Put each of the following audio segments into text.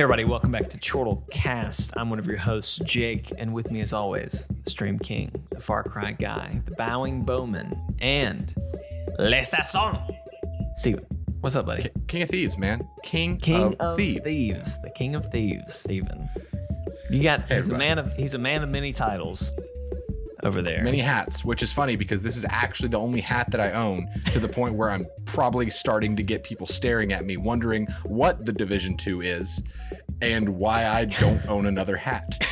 Hey everybody, welcome back to Chortle Cast. I'm one of your hosts, Jake, and with me as always, the Stream King, the Far Cry Guy, the Bowing Bowman, and L'Assassin, Steven. What's up, buddy? King of Thieves, man. King of Thieves. The King of Thieves, Steven. You got he's a man of many titles over there. Many hats, which is funny because this is actually the only hat that I own, to the point where I'm probably starting to get people staring at me wondering what the Division 2 is and why I don't own another hat.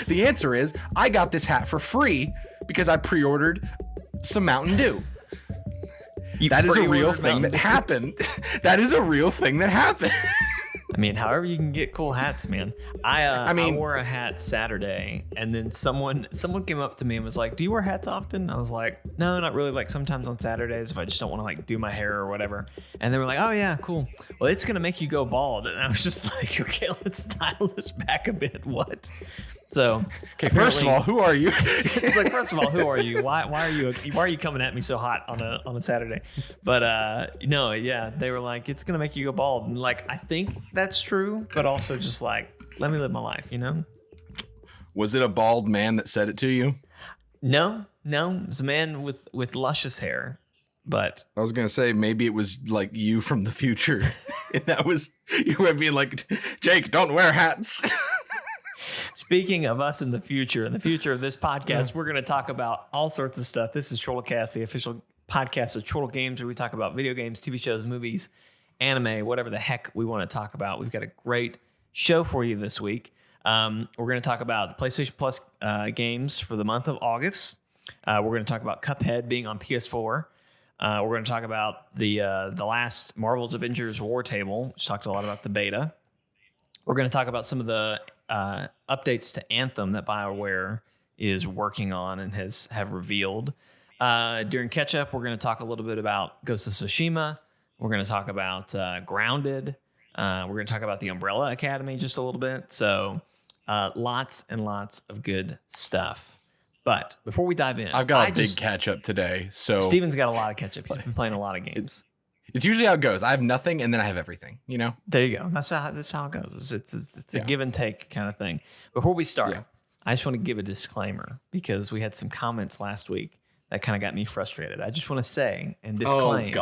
The answer is I got this hat for free because I pre-ordered some Mountain Dew. That is a real thing that happened. That is a real thing that happened. I mean, however you can get cool hats, man. I wore a hat Saturday, and then someone came up to me and was like, "Do you wear hats often?" I was like, "No, not really. Like sometimes on Saturdays if I just don't want to like do my hair or whatever." And they were like, "Oh yeah, cool. Well, it's gonna make you go bald." And I was just like, "Okay, let's dial this back a bit." What? So, okay, first of all, who are you? It's like, first of all, who are you? Why are you coming at me so hot on a Saturday? But no, yeah, they were like, it's gonna make you go bald, and like I think that's true, but also just like let me live my life, you know? Was it a bald man that said it to you? No, it was a man with luscious hair. But I was gonna say maybe it was like you from the future, and that was you were being like, Jake, don't wear hats. Speaking of us in the future of this podcast, we're going to talk about all sorts of stuff. This is Chortlecast, the official podcast of Chortle Games, where we talk about video games, TV shows, movies, anime, whatever the heck we want to talk about. We've got a great show for you this week. We're going to talk about the PlayStation Plus games for the month of August. We're going to talk about Cuphead being on PS4. We're going to talk about the last Marvel's Avengers War Table, which talked a lot about the beta. We're going to talk about some of the updates to Anthem that BioWare is working on and have revealed. During catch up, we're going to talk a little bit about Ghost of Tsushima. We're going to talk about Grounded. We're going to talk about the Umbrella Academy just a little bit. So lots and lots of good stuff. But before we dive in, I've got a big catch up today. So Steven's got a lot of catch up. He's been playing a lot of games. It's usually how it goes. I have nothing, and then I have everything, you know? There you go. That's how it goes. It's a give and take kind of thing. Before we start, I just want to give a disclaimer because we had some comments last week that kind of got me frustrated. I just want to say and disclaim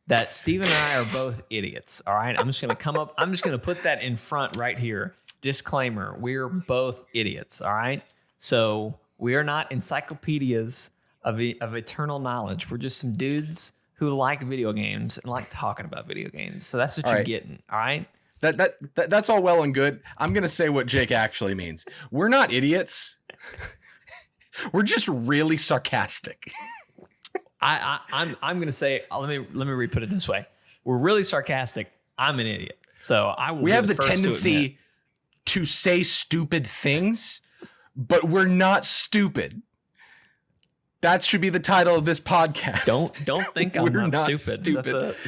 that Steve and I are both idiots, all right? I'm just going to put that in front right here. Disclaimer, we're both idiots, all right? So we are not encyclopedias of eternal knowledge. We're just some dudes who like video games and like talking about video games. So that's what you're getting, all right? That's all well and good. I'm going to say what Jake actually means. We're not idiots. We're just really sarcastic. I'm going to say, let me re-put it this way. We're really sarcastic. I'm an idiot. So I will. We have the tendency to say stupid things, but we're not stupid. That should be the title of this podcast. Don't think I'm not stupid. Is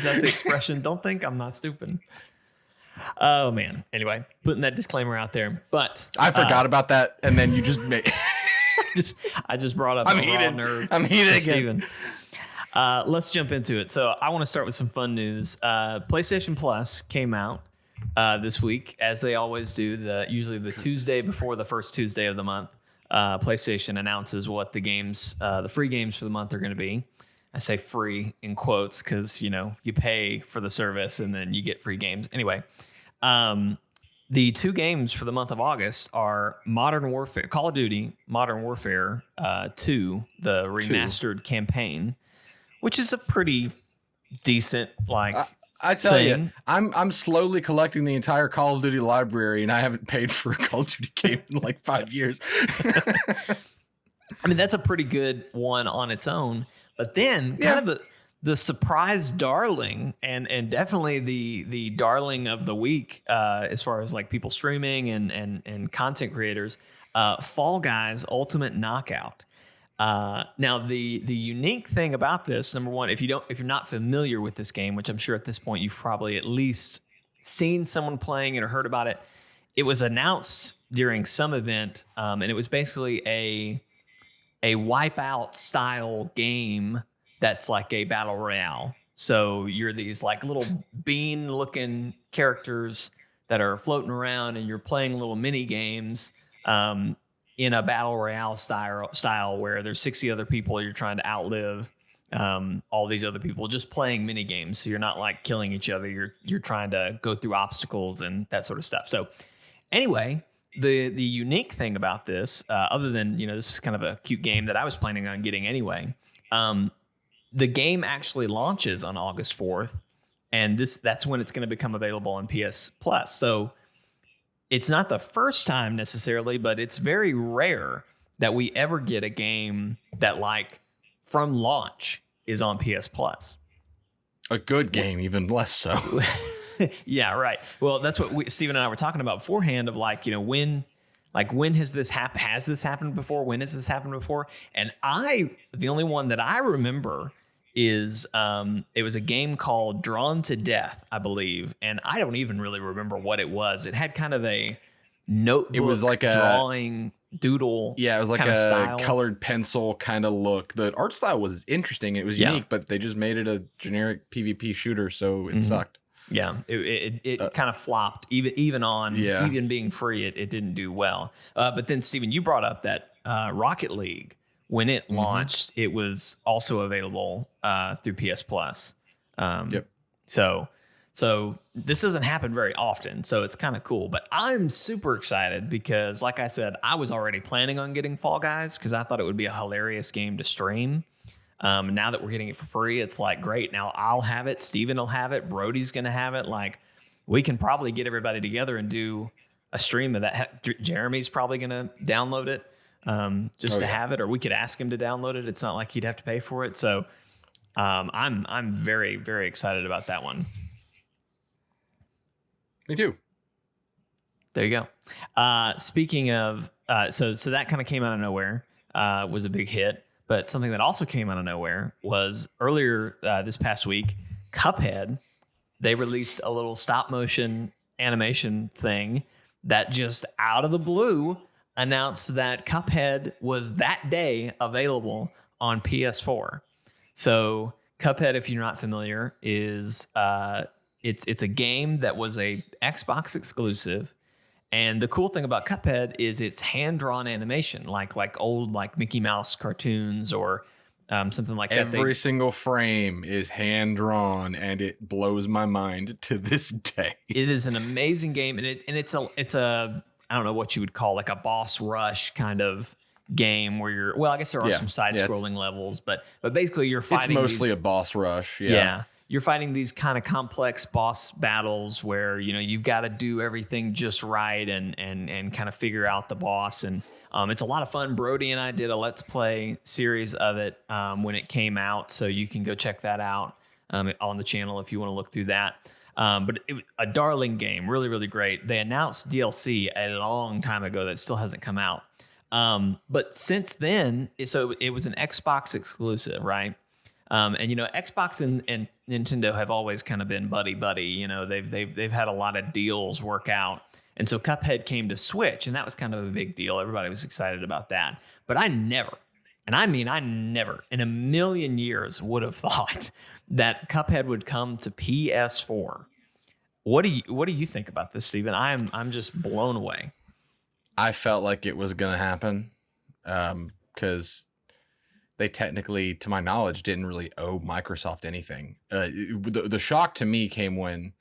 that the expression? Don't think I'm not stupid. Oh man. Anyway, putting that disclaimer out there. But I forgot about that, and then you just made. I just brought up. I'm heated. I'm heated again. Let's jump into it. So I want to start with some fun news. PlayStation Plus came out this week, as they always do. Usually the Tuesday before the first Tuesday of the month. PlayStation announces what the games, the free games for the month are going to be. I say free in quotes because, you know, you pay for the service and then you get free games. Anyway, the two games for the month of August are Call of Duty Modern Warfare 2, the remastered campaign, which is a pretty decent, I tell you, I'm slowly collecting the entire Call of Duty library, and I haven't paid for a Call of Duty game in like 5 years. I mean, that's a pretty good one on its own. But then kind of the surprise darling and definitely the darling of the week as far as like people streaming and content creators, Fall Guys Ultimate Knockout. Now the unique thing about this, number one, if you're not familiar with this game, which I'm sure at this point you've probably at least seen someone playing it or heard about it, it was announced during some event, and it was basically a Wipeout style game that's like a battle royale. So you're these like little bean looking characters that are floating around, and you're playing little mini games in a battle royale style where there's 60 other people you're trying to outlive. All these other people just playing mini games, so you're not like killing each other. You're trying to go through obstacles and that sort of stuff. So anyway, the unique thing about this, other than this is kind of a cute game that I was planning on getting anyway, the game actually launches on August 4th, and that's when it's going to become available on PS Plus. So it's not the first time necessarily, but it's very rare that we ever get a game that like from launch is on PS Plus. A good game, even less so. Yeah, right. Well, that's what Steven and I were talking about beforehand of when has this happened? Has this happened before? When has this happened before? And the only one that I remember is it was a game called Drawn to Death, I believe. And I don't even really remember what it was. It had kind of a notebook, it was like drawing doodle. Yeah, it was like a style. Colored pencil kind of look. The art style was interesting. It was unique, but they just made it a generic PvP shooter, so it sucked. Yeah, it kind of flopped. Even being free, it didn't do well. But then, Steven, you brought up that Rocket League. When it launched, it was also available through PS Plus. Yep. So this doesn't happen very often, so it's kind of cool. But I'm super excited because, like I said, I was already planning on getting Fall Guys because I thought it would be a hilarious game to stream. Now that we're getting it for free, it's like, great. Now I'll have it. Steven will have it. Brody's going to have it. Like, we can probably get everybody together and do a stream of that. Jeremy's probably going to download it to have it, or we could ask him to download it. It's not like he'd have to pay for it. So I'm very, very excited about that one. Me too. There you go. Speaking of, so that kind of came out of nowhere, was a big hit. But something that also came out of nowhere was earlier this past week, Cuphead. They released a little stop motion animation thing that just out of the blue announced that Cuphead was that day available on PS4. So Cuphead, if you're not familiar, is it's a game that was a Xbox exclusive. And the cool thing about Cuphead is it's hand-drawn animation, like old Mickey Mouse cartoons or something like that. Every single frame is hand-drawn, and it blows my mind to this day. It is an amazing game, and it's a I don't know what you would call like a boss rush kind of game where I guess there are some side-scrolling levels, but basically you're fighting. It's mostly a boss rush. Yeah. You're fighting these kind of complex boss battles where, you've got to do everything just right and kind of figure out the boss. And it's a lot of fun. Brody and I did a Let's Play series of it when it came out. So you can go check that out on the channel if you want to look through that. But a darling game, really, really great. They announced DLC a long time ago that still hasn't come out. But since then, so it was an Xbox exclusive, right? And Xbox and Nintendo have always kind of been buddy. They've had a lot of deals work out, and so Cuphead came to Switch, and that was kind of a big deal. Everybody was excited about that. But I never in a million years would have thought that Cuphead would come to PS4. What do you think about this, Steven? I'm just blown away. I felt like it was gonna happen because they technically, to my knowledge, didn't really owe Microsoft anything. The shock to me came when,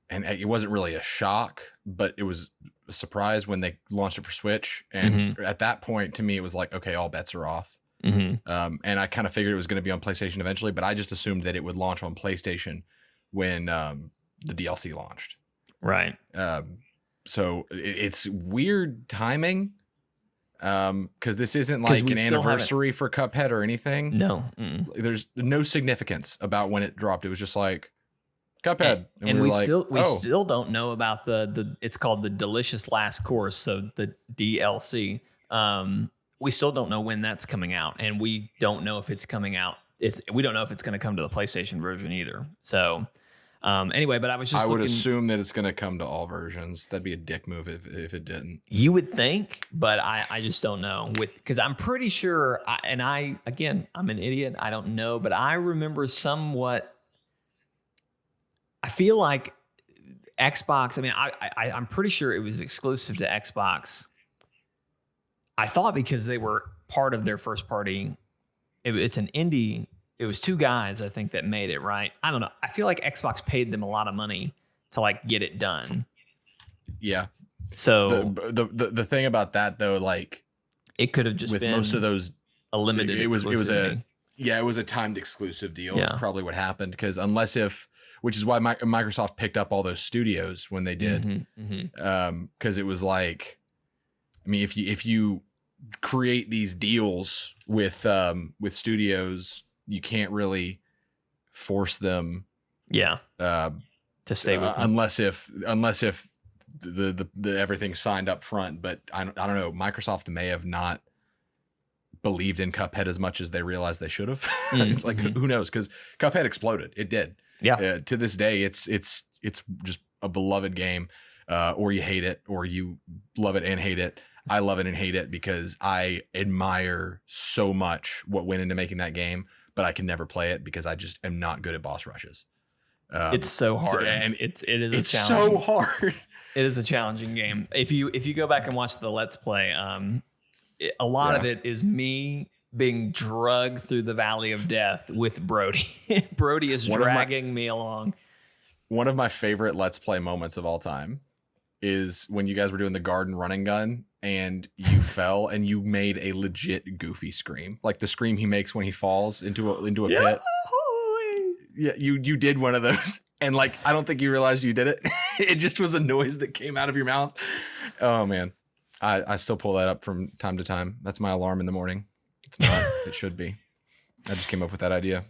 and it wasn't really a shock, but it was a surprise when they launched it for Switch. And at that point, to me, it was like, okay, all bets are off. And I kind of figured it was going to be on PlayStation eventually, but I just assumed that it would launch on PlayStation when the DLC launched. Right. So it's weird timing. Because this isn't like an anniversary for Cuphead or anything. No. There's no significance about when it dropped. It was just like Cuphead. And we still don't know about the it's called the Delicious Last Course, so the DLC. We still don't know when that's coming out, and we don't know if it's coming out. We don't know if it's going to come to the PlayStation version either. So anyway, but I would assume that it's going to come to all versions. That'd be a dick move if it didn't. You would think, but I just don't know. Because I'm pretty sure, I'm an idiot. I don't know, but I remember somewhat. I feel like Xbox, I mean, I'm pretty sure it was exclusive to Xbox. I thought because they were part of their first party, it's an indie. It was 2 guys, I think, that made it, right? I don't know. I feel like Xbox paid them a lot of money to like get it done. Yeah. So the thing about that though, like it could have just with been most of those a limited it was exclusivity. it was a timed exclusive deal. Yeah. Is probably what happened, because which is why Microsoft picked up all those studios when they did, because it was like, I mean, if you create these deals with studios, you can't really force them, to stay with them. unless if the everything's signed up front. But I don't know. Microsoft may have not believed in Cuphead as much as they realized they should have. Like, who knows? Because Cuphead exploded. It did. Yeah. To this day, it's just a beloved game. Or you hate it, or you love it and hate it. I love it and hate it because I admire so much what went into making that game, but I can never play it because I just am not good at boss rushes. It's so hard, and it's so hard. It is a challenging game. If you go back and watch the Let's Play, a lot of it is me being drugged through the valley of death with Brody. Brody is dragging me along. One of my favorite Let's Play moments of all time is when you guys were doing the garden running gun and you fell and you made a legit Goofy scream, like the scream he makes when he falls into a pit. Yeah, you did one of those, and like I don't think you realized you did it. It just was a noise that came out of your mouth. Oh man, I still pull that up from time to time. That's my alarm in the morning. It's not. It should be. I just came up with that idea.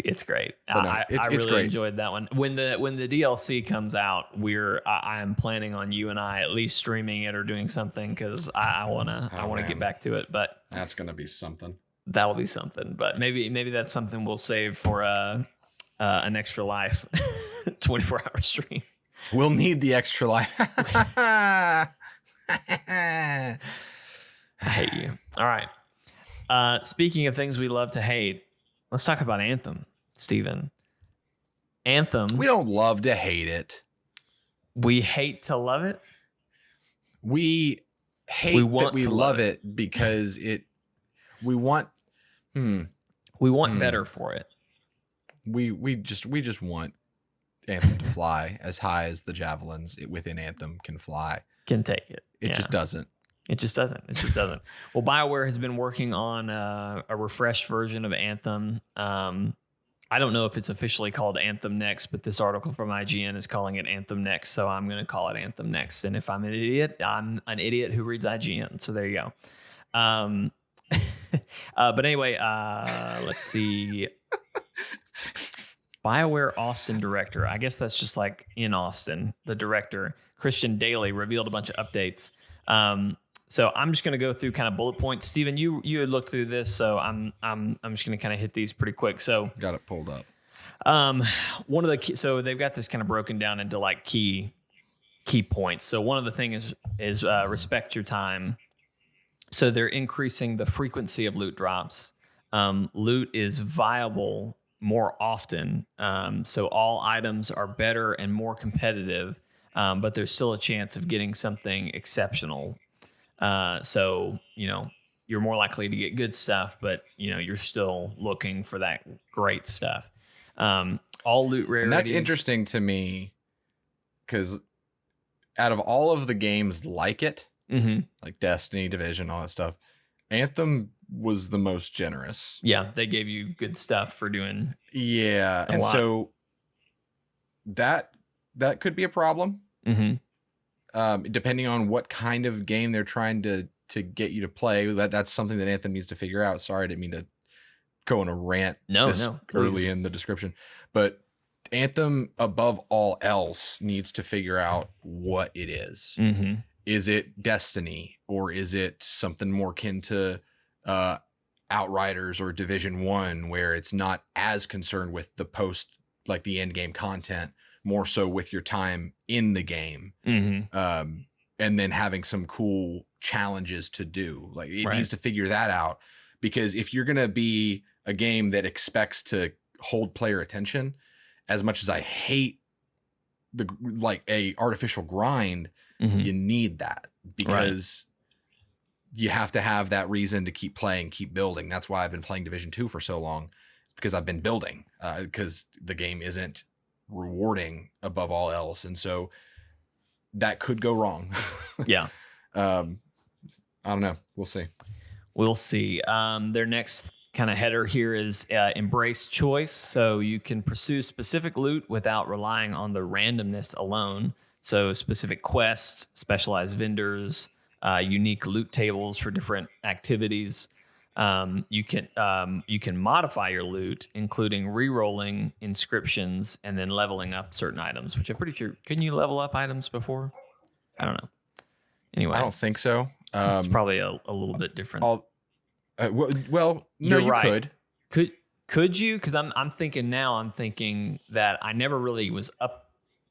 It's great. No, I really great. Enjoyed that one. When the DLC comes out, I am planning on you and I at least streaming it or doing something, because I wanna get back to it. But that's gonna be something. That'll be something. But maybe that's something we'll save for an extra life 24-hour stream. We'll need the extra life. I hate you. All right. Speaking of things we love to hate, let's talk about Anthem, Steven. Anthem. We don't love to hate it. We hate to love it. We hate that we love it because we want better for it. We just want Anthem to fly as high as the javelins within Anthem can fly. Can take it. It just doesn't. It just doesn't. Well, BioWare has been working on a refreshed version of Anthem. I don't know if it's officially called Anthem Next, but this article from IGN is calling it Anthem Next, so I'm going to call it Anthem Next. And if I'm an idiot, I'm an idiot who reads IGN. So there you go. But anyway, let's see. BioWare Austin director. I guess that's just like in Austin. The director, Christian Daly, revealed a bunch of updates. So I'm just going to go through kind of bullet points. Steven, you had looked through this, so I'm just going to kind of hit these pretty quick. So got it pulled up. One of the so they've got this kind of broken down into like key points. So one of the things is respect your time. So they're increasing the frequency of loot drops. Loot is viable more often. So all items are better and more competitive, but there's still a chance of getting something exceptional. So, you're more likely to get good stuff, but you're still looking for that great stuff. All loot rarities. And that's interesting to me because out of all of the games like it, like Destiny, Division, all that stuff, Anthem was the most generous. Yeah, they gave you good stuff for doing. Yeah, and lot. So that could be a problem. Depending on what kind of game they're trying to get you to play. That's something that Anthem needs to figure out. Sorry, I didn't mean to go on a rant early in the description. But Anthem, above all else, needs to figure out what it is. Is it Destiny, or is it something more akin to Outriders or Division 1, where it's not as concerned with the like the end game content, more so with your time in the game, and then having some cool challenges to do. Like it needs to figure that out, because if you're gonna be a game that expects to hold player attention, as much as I hate like a artificial grind, you need that because you have to have that reason to keep playing, keep building. That's why I've been playing Division 2 for so long, because I've been building, because the game isn't rewarding above all else. And so that could go wrong. Yeah. I don't know. We'll see. We'll see. Their next kind of header here is embrace choice. So you can pursue specific loot without relying on the randomness alone. So specific quests, specialized vendors, unique loot tables for different activities. You can modify your loot, including re-rolling inscriptions and then leveling up certain items, which I'm pretty sure, couldn't you level up items before? I don't know. Anyway, I don't think so. It's probably a little bit different. Well, no, you right. Could you? Because I'm thinking that I never really was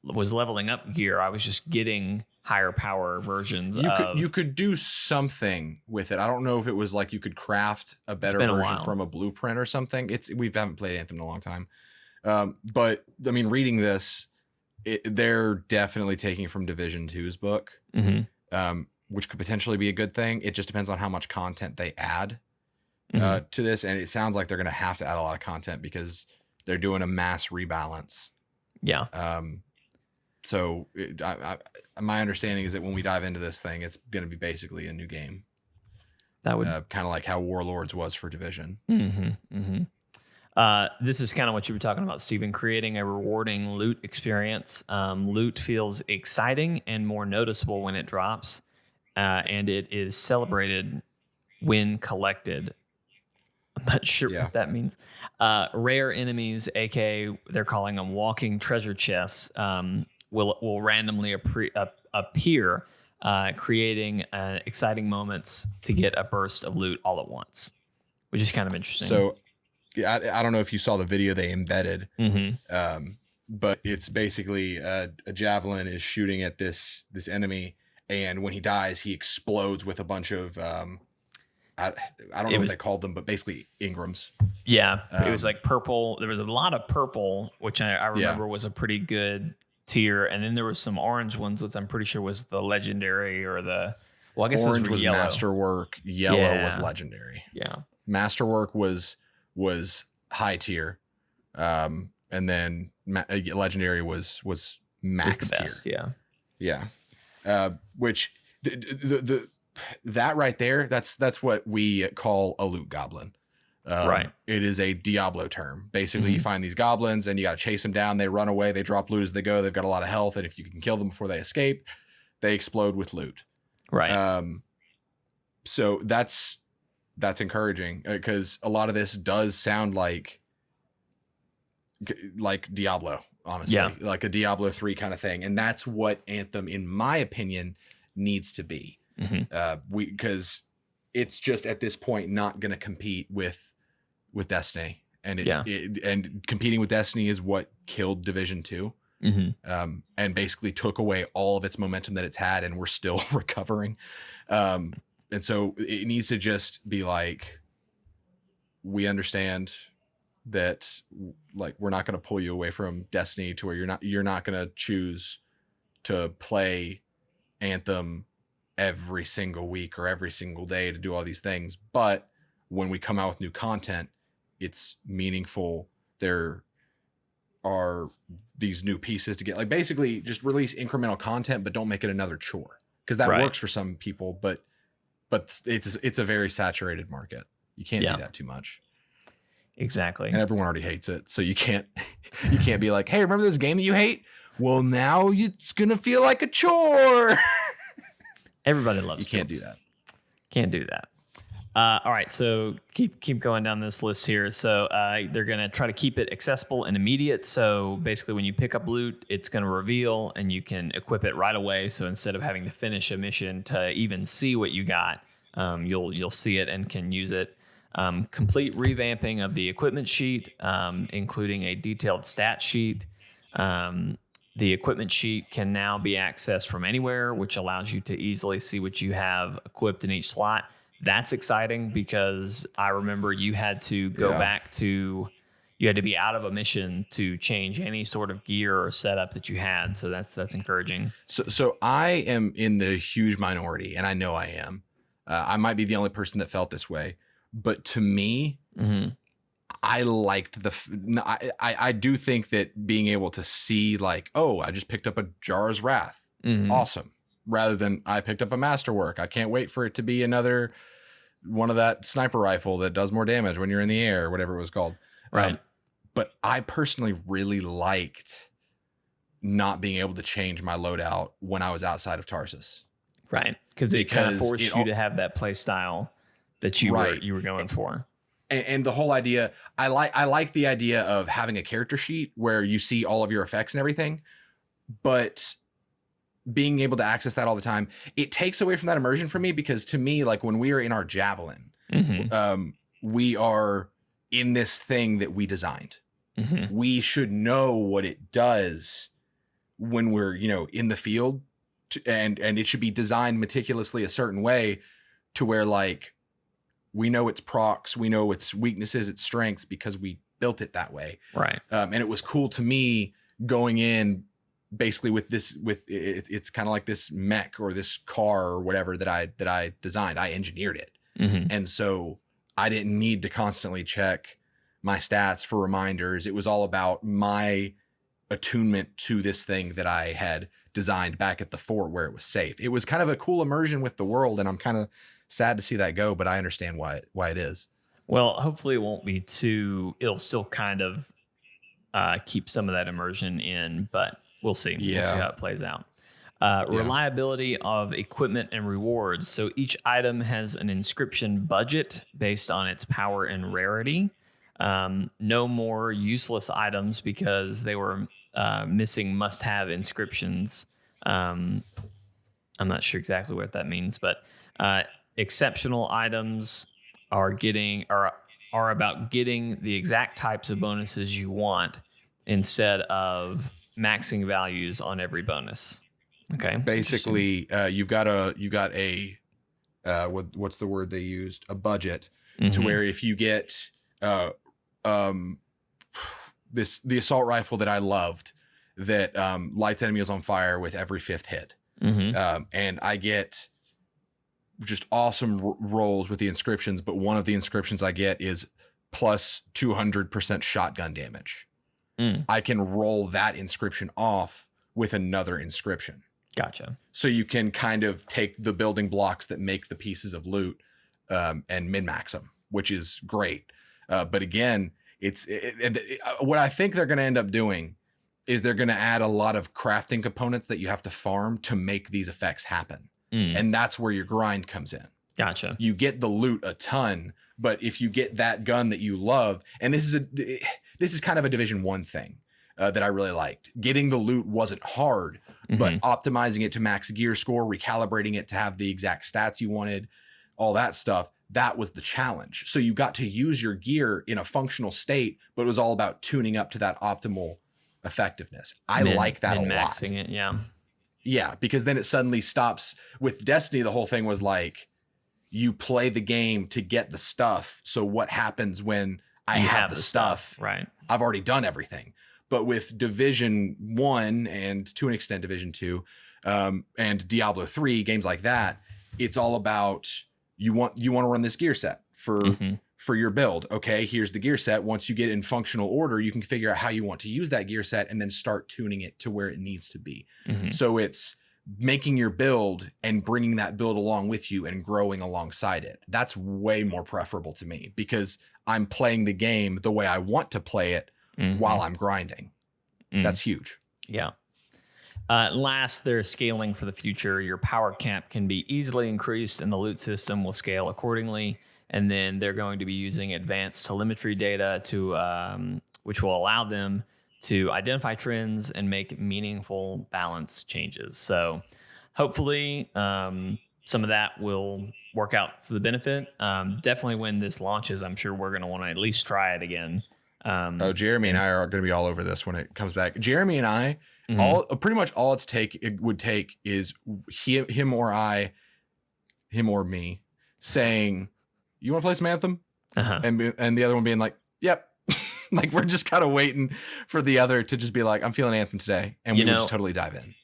leveling up gear. I was just getting higher power versions. You could do something with it. I don't know if it was like you could craft a better version from a blueprint or something. We haven't played Anthem in a long time. But I mean, reading this, they're definitely taking from Division 2's book, which could potentially be a good thing. It just depends on how much content they add to this. And it sounds like they're going to have to add a lot of content because they're doing a mass rebalance. Yeah. So my understanding is that when we dive into this thing, it's going to be basically a new game. That would kind of like how Warlords was for Division. This is kind of what you were talking about, Stephen, creating a rewarding loot experience. Loot feels exciting and more noticeable when it drops, and it is celebrated when collected. I'm not sure what that means. Rare enemies, aka they're calling them walking treasure chests, will randomly appear, creating exciting moments to get a burst of loot all at once, which is kind of interesting. So, I don't know if you saw the video they embedded, but it's basically a javelin is shooting at this enemy, and when he dies, he explodes with a bunch of I don't know what they called them, but basically Ingrams. Yeah, it was like purple. There was a lot of purple, which I remember was a pretty good tier, and then there was some orange ones, which I'm pretty sure was the legendary or the. Well, I guess orange was yellow. Masterwork. Yellow was legendary. Yeah, Masterwork was high tier, and then legendary was max the best, tier. Which that right there, that's what we call a loot goblin. Right. It is a Diablo term. Basically, you find these goblins and you got to chase them down. They run away. They drop loot as they go. They've got a lot of health, and if you can kill them before they escape, they explode with loot. Right. So that's encouraging, because a lot of this does sound like Diablo, honestly, like a Diablo 3 kind of thing. And that's what Anthem, in my opinion, needs to be. Because it's just at this point not going to compete with Destiny, and and competing with Destiny is what killed Division 2. And basically took away all of its momentum that it's had, and we're still recovering. And so it needs to just be like, we understand that, like, we're not going to pull you away from Destiny to where you're not going to choose to play Anthem every single week or every single day to do all these things. But when we come out with new content, it's meaningful. There are these new pieces to get, like, basically just release incremental content, but don't make it another chore, because that works for some people, but it's a very saturated market. You can't do that too much. Exactly. And everyone already hates it. So you can't be like, hey, remember this game that you hate? Well, now it's going to feel like a chore. Everybody loves You can't do that. Can't do that. All right, so keep going down this list here. So they're going to try to keep it accessible and immediate. So basically, when you pick up loot, it's going to reveal, and you can equip it right away. So instead of having to finish a mission to even see what you got, you'll see it and can use it. Complete revamping of the equipment sheet, including a detailed stat sheet. The equipment sheet can now be accessed from anywhere, which allows you to easily see what you have equipped in each slot. That's exciting, because I remember you had to go back to you had to be out of a mission to change any sort of gear or setup that you had. So that's encouraging. So I am in the huge minority, and I know I am. I might be the only person that felt this way, but to me, I liked I do think that being able to see like, oh, I just picked up a Jar's Wrath. Awesome. Rather than I picked up a Masterwork. I can't wait for it to be another one of that sniper rifle that does more damage when you're in the air, or whatever it was called. Right. But I personally really liked not being able to change my loadout when I was outside of Tarsus. Right. Because it kind of forced you to have that play style that you were going for. And the whole idea, I like the idea of having a character sheet where you see all of your effects and everything, but being able to access that all the time, it takes away from that immersion for me, because to me, like when we are in our Javelin, we are in this thing that we designed. We should know what it does when we're, in the field, and it should be designed meticulously a certain way to where like we know its procs, we know its weaknesses, its strengths, because we built it that way. Right. And it was cool to me going in basically with it's kind of like this mech or this car or whatever that I designed. I engineered it. And so I didn't need to constantly check my stats for reminders. It was all about my attunement to this thing that I had designed back at the fort where it was safe. It was kind of a cool immersion with the world, and I'm kind of sad to see that go, but I understand why it is. Well, hopefully it won't be it'll still kind of keep some of that immersion in, but we'll see. Yeah. We'll see how it plays out. Reliability of equipment and rewards. So each item has an inscription budget based on its power and rarity. No more useless items because they were missing must-have inscriptions. I'm not sure exactly what that means, but exceptional items are about getting the exact types of bonuses you want instead of maxing values on every bonus. Okay. Basically, you've got a what's the word they used? A budget to where if you get the assault rifle that I loved that lights enemies on fire with every 5th hit, and I get just awesome rolls with the inscriptions, but one of the inscriptions I get is plus 200% shotgun damage. I can roll that inscription off with another inscription. Gotcha. So you can kind of take the building blocks that make the pieces of loot and min-max them, which is great. But again, what I think they're going to end up doing is they're going to add a lot of crafting components that you have to farm to make these effects happen. And that's where your grind comes in. Gotcha. You get the loot a ton, but if you get that gun that you love, and this is kind of a Division 1 thing that I really liked. Getting the loot wasn't hard, but optimizing it to max gear score, recalibrating it to have the exact stats you wanted, all that stuff, that was the challenge. So you got to use your gear in a functional state, but it was all about tuning up to that optimal effectiveness. I like that a lot. Maxing it, yeah. Yeah, because then it suddenly stops. With Destiny, the whole thing was like, you play the game to get the stuff. So what happens when I have the stuff? Right. I've already done everything. But with Division 1 and to an extent Division 2 and Diablo 3, games like that, it's all about you want to run this gear set for your build. Okay, here's the gear set. Once you get in functional order, you can figure out how you want to use that gear set and then start tuning it to where it needs to be. So it's making your build and bringing that build along with you and growing alongside it. That's way more preferable to me because I'm playing the game the way I want to play it while I'm grinding. That's huge. Yeah. Last, they're scaling for the future. Your power cap can be easily increased and the loot system will scale accordingly. And then they're going to be using advanced telemetry data to which will allow them to identify trends and make meaningful balance changes. So hopefully some of that will work out for the benefit. Definitely when this launches, I'm sure we're going to want to at least try it again. Jeremy and I are going to be all over this when it comes back. Jeremy and I, pretty much all it would take is him or me saying, "You want to play some Anthem?" And the other one being like, "Yep." Like we're just kind of waiting for the other to just be like, I'm feeling Anthem today, and we would just totally dive in.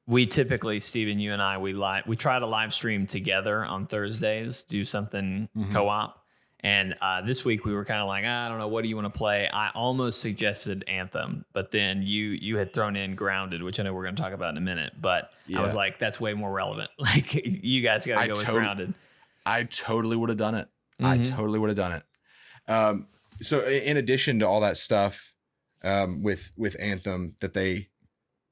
We typically, Steven, you and I, we try to live stream together on Thursdays, do something co-op. And this week we were kind of like, I don't know, what do you want to play? I almost suggested Anthem, but then you had thrown in Grounded, which I know we're going to talk about in a minute. But I was like, that's way more relevant. Like, you guys got to go with Grounded. I totally would have done it. I totally would have done it. So in addition to all that stuff with Anthem that they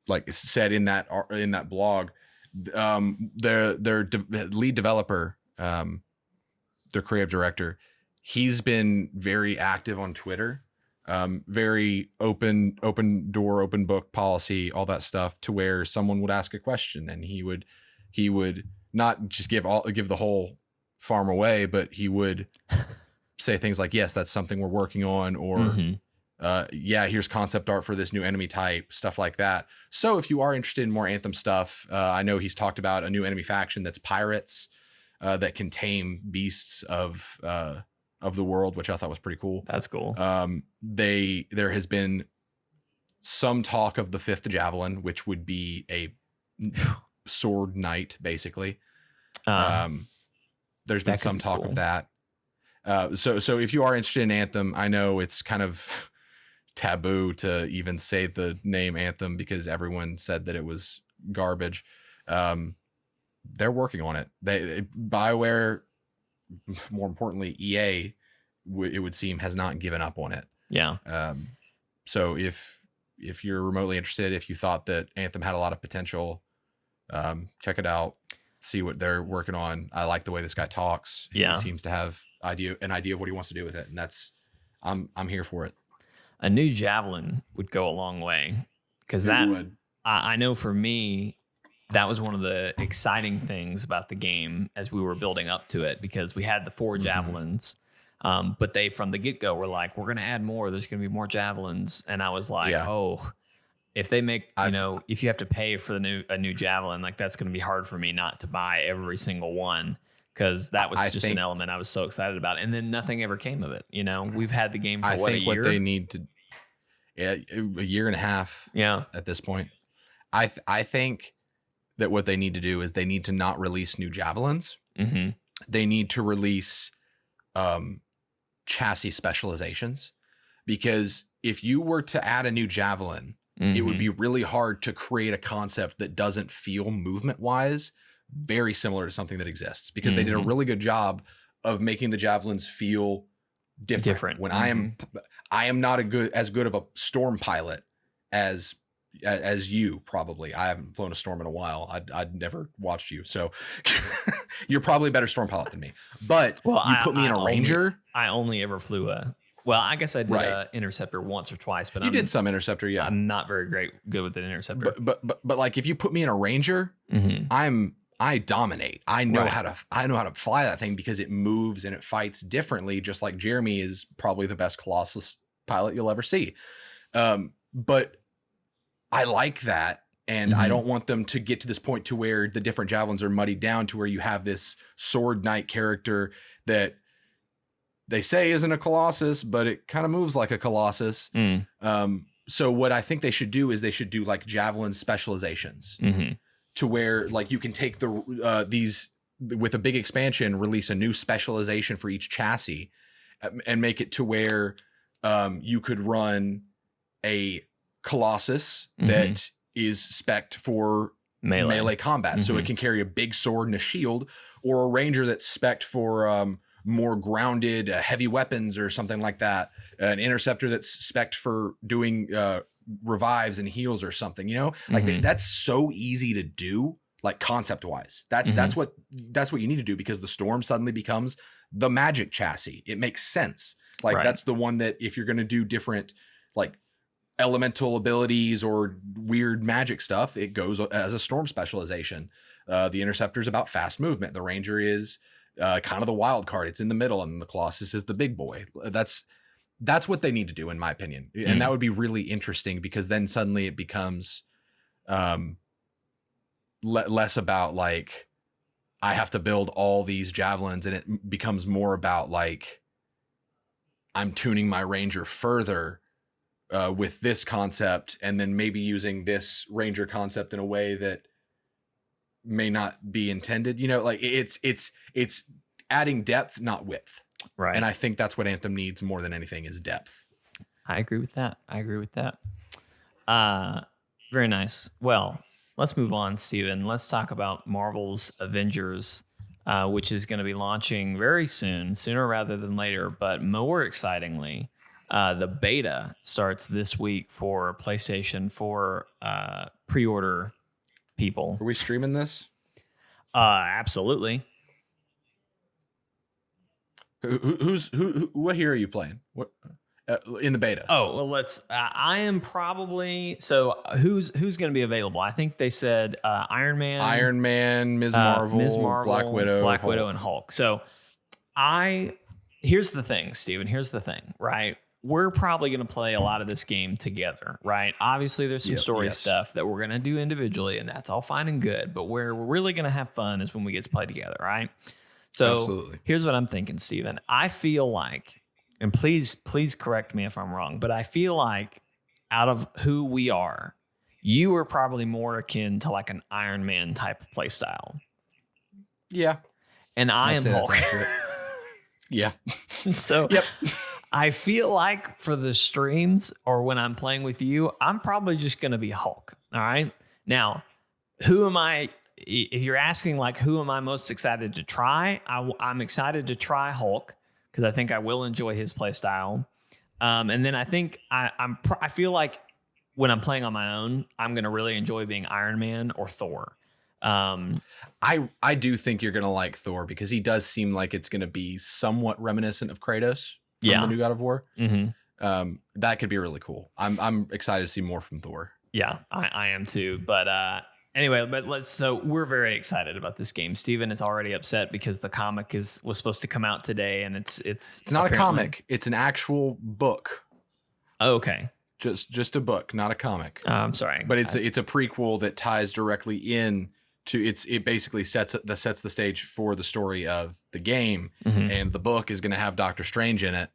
like said in that blog, their lead developer, their creative director, he's been very active on Twitter, very open door, open book policy, all that stuff, to where someone would ask a question and he would not just give the whole farm away, but he would say things like, yes, that's something we're working on, or yeah, here's concept art for this new enemy type, stuff like that. So if you are interested in more Anthem stuff, I know he's talked about a new enemy faction that's pirates that can tame beasts of the world, which I thought was pretty cool. That's cool. There has been some talk of the fifth javelin, which would be a sword knight, basically. There's been some talk of that. So if you are interested in Anthem, I know it's kind of taboo to even say the name Anthem because everyone said that it was garbage. They're working on it. BioWare, more importantly, EA, it would seem, has not given up on it. Yeah. So if you're remotely interested, if you thought that Anthem had a lot of potential, check it out. See what they're working on. I like the way this guy talks. Yeah. He seems to have an idea of what he wants to do with it, and that's I'm here for it. A new javelin would go a long way, because that would. I know for me, that was one of the exciting things about the game as we were building up to it, because we had the 4 javelins, but they from the get go were like, we're going to add more. There's going to be more javelins, and I was like, oh. If they make, if you have to pay for a new javelin, like that's going to be hard for me not to buy every single one, because that was just an element I was so excited about. And then nothing ever came of it. We've had the game for a year? I think what they need to, a year and a half. Yeah. At this point, I think that what they need to do is they need to not release new javelins. Mm-hmm. They need to release chassis specializations, because if you were to add a new javelin, it would be really hard to create a concept that doesn't feel movement-wise very similar to something that exists, because they did a really good job of making the javelins feel different. When I am not as good of a storm pilot as you probably. I haven't flown a storm in a while. I'd never watched you, so you're probably a better storm pilot than me. But you put me in a Ranger. I only ever flew a. Well, I guess I did an interceptor once or twice, but you did some interceptor, yeah. I'm not very good with an interceptor. But like if you put me in a Ranger, I dominate. I know how to fly that thing, because it moves and it fights differently. Just like Jeremy is probably the best Colossus pilot you'll ever see. But I like that, and I don't want them to get to this point to where the different javelins are muddied down to where you have this sword knight character that they say isn't a Colossus, but it kind of moves like a Colossus. So what I think they should do is they should do like javelin specializations, to where like you can take these with a big expansion, release a new specialization for each chassis, and make it to where you could run a Colossus that is spec'd for melee combat. So it can carry a big sword and a shield, or a Ranger that's spec'd for more grounded heavy weapons or something like that. An interceptor that's spec'd for doing revives and heals or something, like that's so easy to do, like concept wise. That's what you need to do, because the storm suddenly becomes the magic chassis. It makes sense. Like that's the one that if you're going to do different like elemental abilities or weird magic stuff, it goes as a storm specialization. The interceptor is about fast movement. The Ranger is kind of the wild card. It's in the middle, and the Colossus is the big boy. That's what they need to do, in my opinion. And that would be really interesting, because then suddenly it becomes less about like, I have to build all these javelins, and it becomes more about like, I'm tuning my Ranger further with this concept, and then maybe using this Ranger concept in a way that may not be intended. Like it's adding depth, not width. Right. And I think that's what Anthem needs more than anything is depth. I agree with that. Very nice. Well, let's move on, Steven. Let's talk about Marvel's Avengers, which is going to be launching very soon, sooner rather than later. But more excitingly, the beta starts this week for PlayStation 4 pre-order people. Are we streaming this? Absolutely. What hero are you playing? What in the beta? Oh, well, let's. I am probably Who's going to be available? I think they said Iron Man, Ms. Marvel, Black Widow, and Hulk. So here's the thing, Steven. Here's the thing, right? We're probably going to play a lot of this game together, right? Obviously, there's some story stuff that we're going to do individually, and that's all fine and good. But where we're really going to have fun is when we get to play together, right? So Absolutely. Here's what I'm thinking, Steven. I feel like, and please correct me if I'm wrong, but I feel like out of who we are, you are probably more akin to like an Iron Man type of play style. Yeah. And I am Hulk. Yeah. So I feel like for the streams or when I'm playing with you, I'm probably just going to be Hulk. All right. Now, who am I? If you're asking like, who am I most excited to try? I'm excited to try Hulk because I think I will enjoy his play style. And then I think I feel like when I'm playing on my own, I'm going to really enjoy being Iron Man or Thor. I do think you're going to like Thor because he does seem like it's going to be somewhat reminiscent of Kratos from the new God of War. Mm-hmm. That could be really cool. I'm excited to see more from Thor. Yeah, I am too. But anyway, so we're very excited about this game. Steven is already upset because the comic was supposed to come out today, and it's not a comic. It's an actual book. Oh, okay. Just a book, not a comic. I'm sorry, but it's a prequel that ties directly in to it basically sets the stage for the story of the game, and the book is going to have Doctor Strange in it,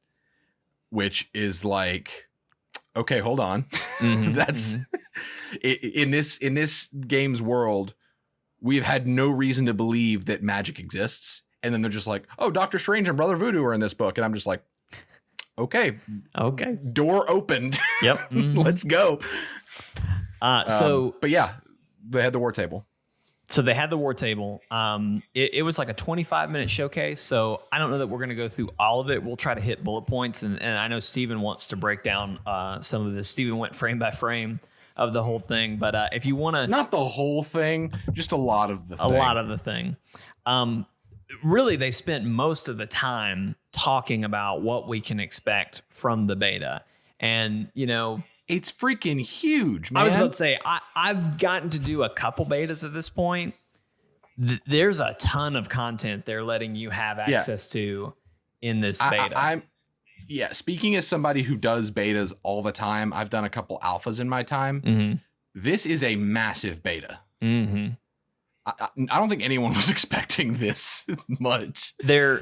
which is like, okay, hold on, that's. In this game's world, we've had no reason to believe that magic exists. And then they're just like, oh, Doctor Strange and Brother Voodoo are in this book. And I'm just like, okay. Door opened. Yep. Let's go. But yeah, they had the war table. So they had the war table. It was like a 25-minute showcase. So I don't know that we're going to go through all of it. We'll try to hit bullet points. And I know Steven wants to break down some of this. Steven went frame by frame of the whole thing, but if you want to, not the whole thing, just a lot of the thing. Really, they spent most of the time talking about what we can expect from the beta, and it's freaking huge, man. I was about to say I've gotten to do a couple betas at this point. There's a ton of content they're letting you have access to in this beta. Speaking as somebody who does betas all the time, I've done a couple alphas in my time. This is a massive beta. I don't think anyone was expecting this much. Do you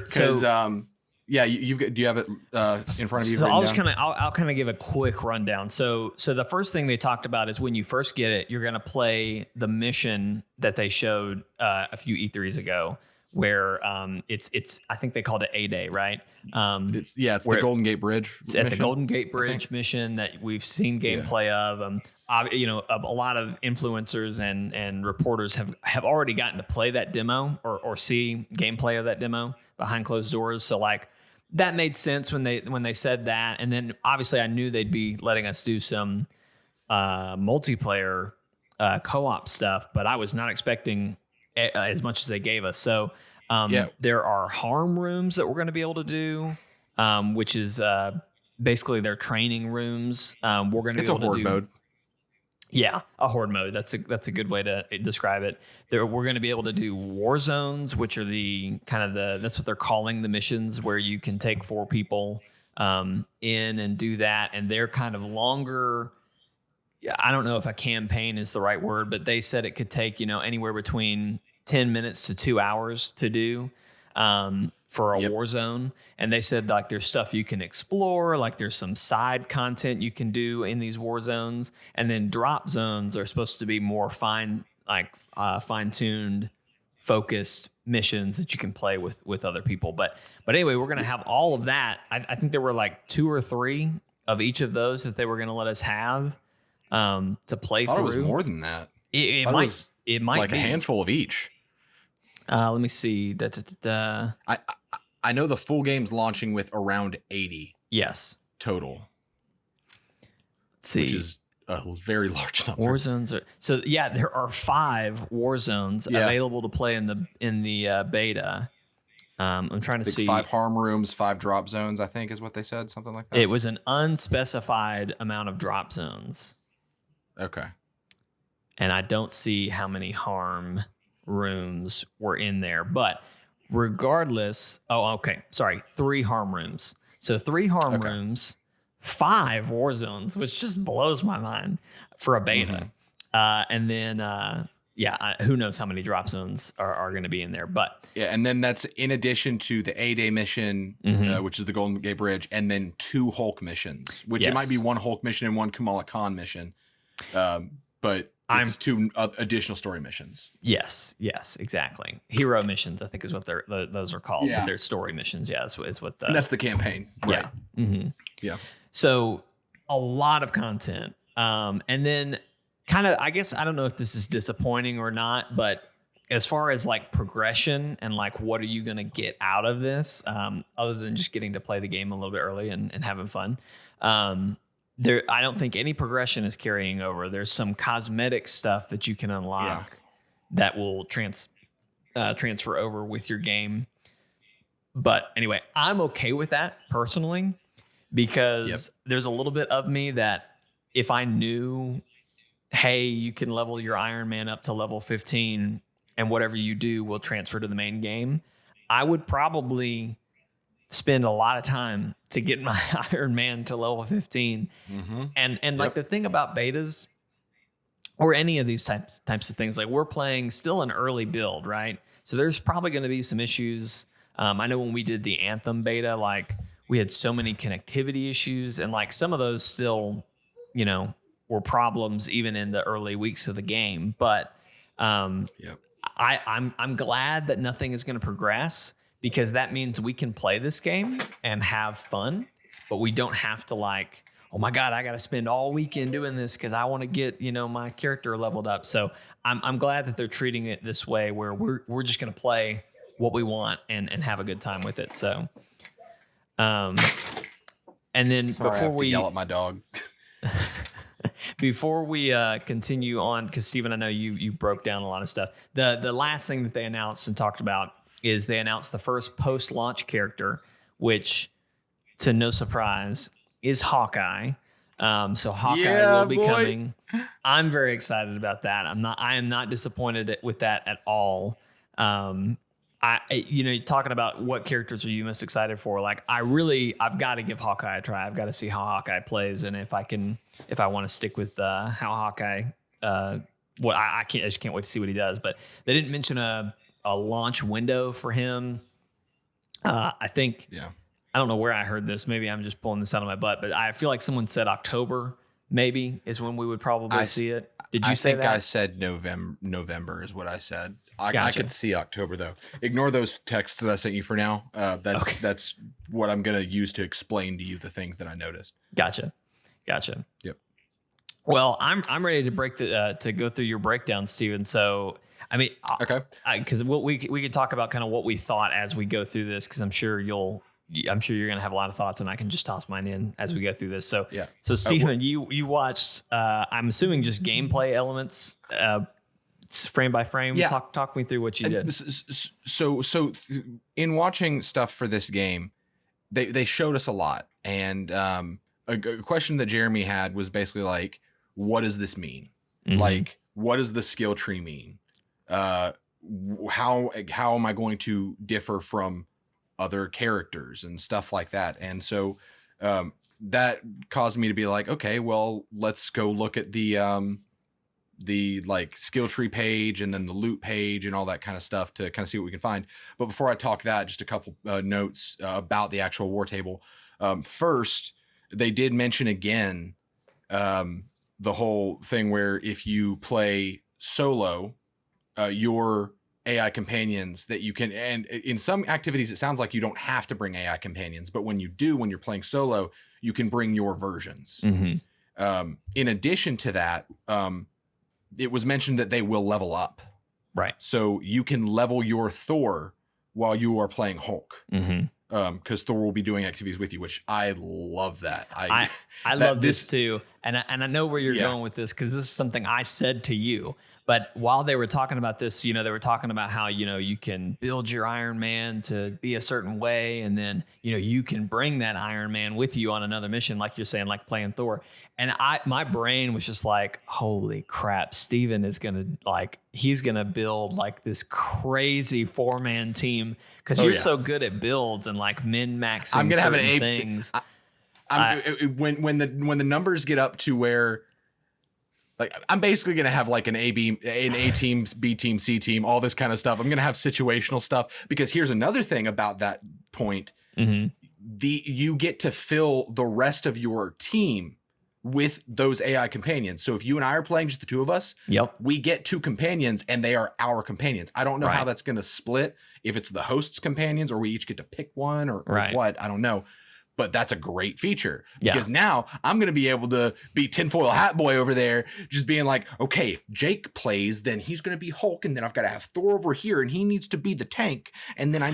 have it in front of you? So I'll kind of give a quick rundown. So the first thing they talked about is when you first get it, you're going to play the mission that they showed a few E3s ago, where it's I think they called it A-Day, right? It's the Golden Gate Bridge. It's at the Golden Gate Bridge mission that we've seen gameplay of. A lot of influencers and reporters have already gotten to play that demo or see gameplay of that demo behind closed doors. So like that made sense when they said that. And then obviously I knew they'd be letting us do some multiplayer co-op stuff, but I was not expecting as much as they gave us. So there are harm rooms that we're going to be able to do, which is basically their training rooms. We're going to be able to do horde mode. Yeah, a horde mode. That's a good way to describe it. We're going to be able to do war zones, which are that's what they're calling the missions, where you can take 4 people in and do that, and they're kind of longer. I don't know if a campaign is the right word, but they said it could take anywhere between 10 minutes to 2 hours to do. for a war zone. And they said like there's stuff you can explore, like there's some side content you can do in these war zones. And then drop zones are supposed to be more fine-tuned, focused missions that you can play with other people. But anyway, we're going to have all of that. I think there were like 2 or 3 of each of those that they were going to let us have to play through. It was more than that. It might like be a handful of each. Let me see. I know the full game's launching with around 80. Yes. Total. Let's see. Which is a very large number. War zones there are 5 war zones available to play in the beta. I'm trying to see 5 harm rooms, 5 drop zones, I think is what they said, something like that. It was an unspecified amount of drop zones. Okay. And I don't see how many harm rooms were in there, but regardless, 3 harm rooms. So 3 harm rooms, 5 war zones, which just blows my mind for a beta. And then, who knows how many drop zones are going to be in there, but and then that's in addition to the A-Day mission, which is the Golden Gate Bridge, and then 2 Hulk missions, which it might be 1 Hulk mission and 1 Kamala Khan mission. But it's 2 additional story missions. Yes, exactly. Hero missions, I think, is what those are called. Yeah. But they're story missions. Yeah, is what and that's the campaign. Right. Yeah. Yeah. So a lot of content, and then kind of, I guess I don't know if this is disappointing or not, but as far as like progression and like what are you going to get out of this, other than just getting to play the game a little bit early and having fun. I don't think any progression is carrying over. There's some cosmetic stuff that you can unlock that will transfer over with your game. But anyway, I'm okay with that personally because there's a little bit of me that if I knew, hey, you can level your Iron Man up to level 15 and whatever you do will transfer to the main game, I would probably spend a lot of time to get my Iron Man to level 15. And like the thing about betas or any of these types of things, like we're playing still an early build, right? So there's probably going to be some issues. I know when we did the Anthem beta, like we had so many connectivity issues and like some of those still, were problems even in the early weeks of the game. But I'm glad that nothing is going to progress, because that means we can play this game and have fun, but we don't have to like, oh my God, I got to spend all weekend doing this because I want to get, my character leveled up. So I'm glad that they're treating it this way where we're just going to play what we want and have a good time with it. So, and then before we yell at my dog, before we continue on, because Steven, I know you broke down a lot of stuff. The last thing that they announced and talked about is they announced the first post-launch character, which, to no surprise, is Hawkeye. So Hawkeye will be coming. I'm very excited about that. I am not disappointed with that at all. Talking about what characters are you most excited for? Like, I've got to give Hawkeye a try. I've got to see how Hawkeye plays, and if I want to stick with how Hawkeye. I just can't wait to see what he does. But they didn't mention a launch window for him. I think. Yeah. I don't know where I heard this. Maybe I'm just pulling this out of my butt, but I feel like someone said October maybe is when we would probably see it. Did you say that? I think I said November is what I said. I could see October though. Ignore those texts that I sent you for now. That's what I'm going to use to explain to you the things that I noticed. Gotcha. Yep. Well, I'm ready to to go through your breakdown, Steven. So, I mean, okay, because we could talk about kind of what we thought as we go through this, because I'm sure you're going to have a lot of thoughts, and I can just toss mine in as we go through this. So, yeah. So Steven, you watched, I'm assuming just gameplay elements, frame by frame. Yeah. Talk me through what you did. So in watching stuff for this game, they showed us a lot. And a question that Jeremy had was basically like, what does this mean? Mm-hmm. Like, what does the skill tree mean? How am I going to differ from other characters and stuff like that? And so that caused me to be like, okay, well, let's go look at the the like skill tree page and then the loot page and all that kind of stuff to kind of see what we can find. But before I talk that, just a couple notes about the actual war table. First, they did mention again the whole thing where if you play solo, your AI companions that you can, and in some activities, it sounds like you don't have to bring AI companions, but when you do, when you're playing solo, you can bring your versions. Mm-hmm. In addition to that, it was mentioned that they will level up. Right. So you can level your Thor while you are playing Hulk. Mm-hmm. Because Thor will be doing activities with you, which I love that. I love this too. And I know where you're going with this, because this is something I said to you. But while they were talking about this, you know, they were talking about how, you know, you can build your Iron Man to be a certain way. And then, you know, you can bring that Iron Man with you on another mission, like you're saying, like playing Thor. And my brain was just like, holy crap, Steven is going to he's going to build like this crazy 4-man team, because you're so good at builds and like min-maxing I'm gonna certain have an things. When the numbers get up to where, like, I'm basically going to have like an A team, B team, C team, all this kind of stuff. I'm going to have situational stuff, because here's another thing about that point. Mm-hmm. You get to fill the rest of your team with those AI companions. So if you and I are playing just the two of us, we get 2 companions and they are our companions. I don't know how that's going to split, if it's the host's companions or we each get to pick one or what, I don't know. But that's a great feature, because now I'm going to be able to be tinfoil hat boy over there, just being like, okay, if Jake plays, then he's going to be Hulk. And then I've got to have Thor over here and he needs to be the tank. And then I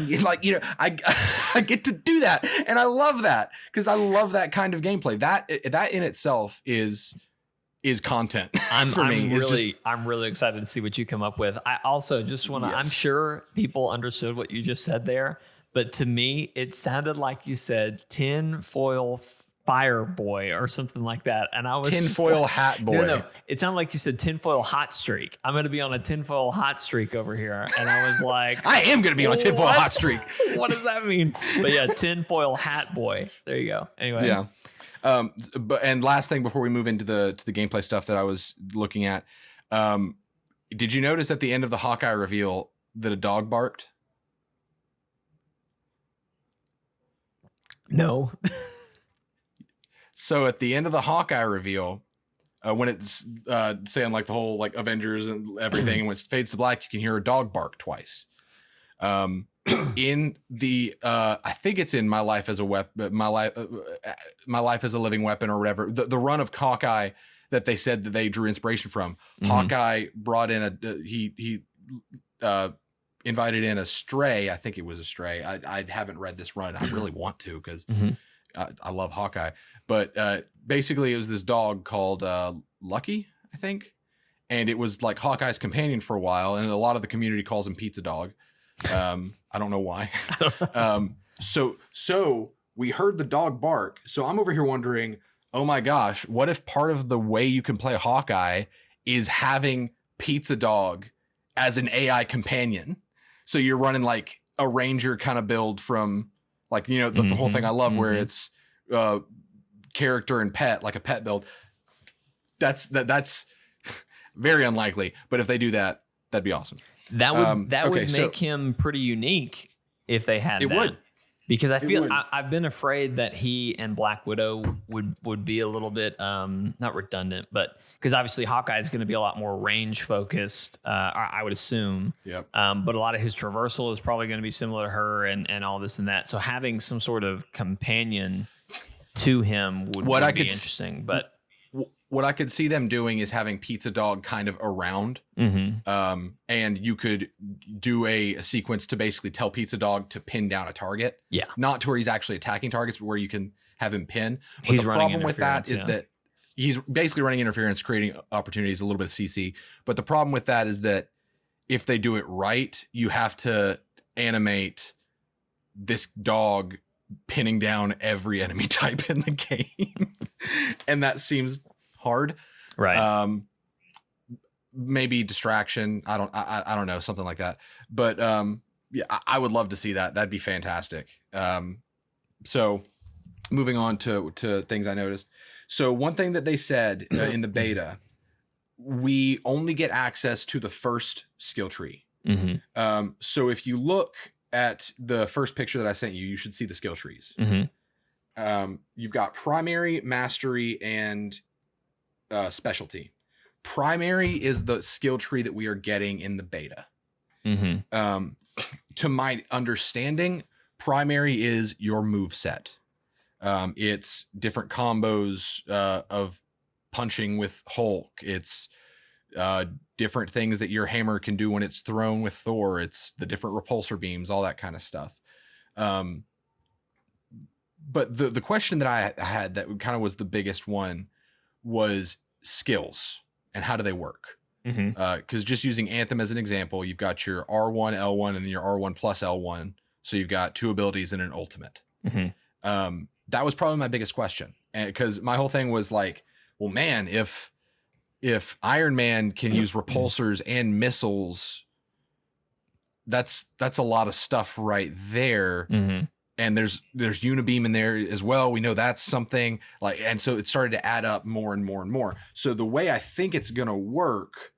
get to do that. And I love that, because I love that kind of gameplay. That in itself is content for me. I'm really excited to see what you come up with. I also just want to, I'm sure people understood what you just said there, but to me, it sounded like you said tinfoil fire boy or something like that. And I was tinfoil hat boy. No. It sounded like you said tinfoil hot streak. I'm going to be on a tinfoil hot streak over here. And I was like, I am going to be on a tinfoil hot streak. What does that mean? But yeah, tinfoil hat boy. There you go. Anyway. Yeah. And last thing before we move into the gameplay stuff that I was looking at, did you notice at the end of the Hawkeye reveal that a dog barked? No. So at the end of the Hawkeye reveal, when it's saying like the whole like Avengers and everything, and when it fades to black, you can hear a dog bark twice. In the I think it's in My Life as a Weapon, My Life as a Living Weapon, or whatever, the run of Hawkeye that they said that they drew inspiration from. Mm-hmm. Hawkeye brought in he invited in a stray. I think it was a stray. I haven't read this run. I really want to, because I love Hawkeye. But basically, it was this dog called Lucky, I think, and it was like Hawkeye's companion for a while. And a lot of the community calls him Pizza Dog. I don't know why. So we heard the dog bark. So I'm over here wondering, oh my gosh, what if part of the way you can play Hawkeye is having Pizza Dog as an AI companion? So you're running like a ranger kind of build from, like, you know, the whole thing I love, where it's character and pet, like a pet build. That's very unlikely. But if they do that, that'd be awesome. That would make him pretty unique if they had that. It would. Because I feel I've been afraid that he and Black Widow would be a little bit not redundant, but because obviously Hawkeye is going to be a lot more range focused, I would assume. Yep. But a lot of his traversal is probably going to be similar to her and all this and that. So having some sort of companion to him would be interesting. But what I could see them doing is having Pizza Dog kind of around, and you could do a sequence to basically tell Pizza Dog to pin down a target. Yeah, not to where he's actually attacking targets, but where you can have him pin. But the problem with that is that he's basically running interference, creating opportunities, a little bit of CC. But the problem with that is that if they do it right, you have to animate this dog pinning down every enemy type in the game, and that seems hard. Right. Maybe distraction. I don't know, something like that. But yeah, I would love to see that. That'd be fantastic. So moving on to things I noticed. So one thing that they said in the beta we only get access to the first skill tree. Mm-hmm. So if you look at the first picture that I sent you, you should see the skill trees. Mm-hmm. You've got primary, mastery, and specialty. Primary is the skill tree that we are getting in the beta. Mm-hmm. To my understanding, primary is your move set. It's different combos of punching with Hulk. It's different things that your hammer can do when it's thrown with Thor. It's the different repulsor beams, all that kind of stuff. But the question that I had that kind of was the biggest one was skills and how do they work? Because just using Anthem as an example, you've got your R1, L1, and then your R1 plus L1. So you've got 2 abilities and an ultimate. That was probably my biggest question. And because my whole thing was like, well, man, if Iron Man can use repulsors and missiles, that's a lot of stuff right there. And there's Unibeam in there as well. We know that's something like, and so it started to add up more and more and more. So the way I think it's going to work,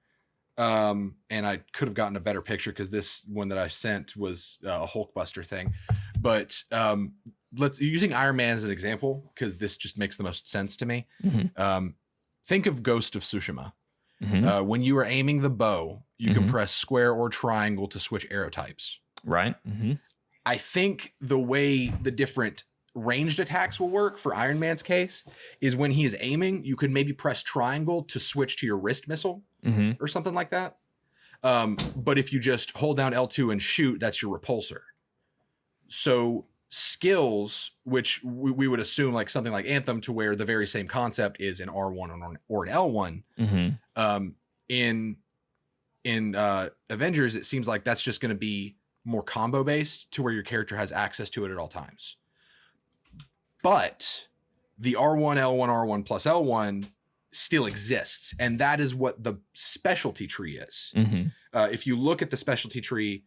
and I could have gotten a better picture because this one that I sent was a Hulkbuster thing, but let's using Iron Man as an example, because this just makes the most sense to me. Think of Ghost of Tsushima. When you are aiming the bow, you can press square or triangle to switch arrow types. Right. I think the way the different ranged attacks will work for Iron Man's case is when he is aiming, you could maybe press triangle to switch to your wrist missile or something like that. But if you just hold down L2 and shoot, that's your repulsor. So skills, which we would assume like something like Anthem, to where the very same concept is in R1 or an L1. In Avengers, it seems like that's just going to be more combo based to where your character has access to it at all times. But the R1, L1, R1 plus L1 still exists. And that is what the specialty tree is. If you look at the specialty tree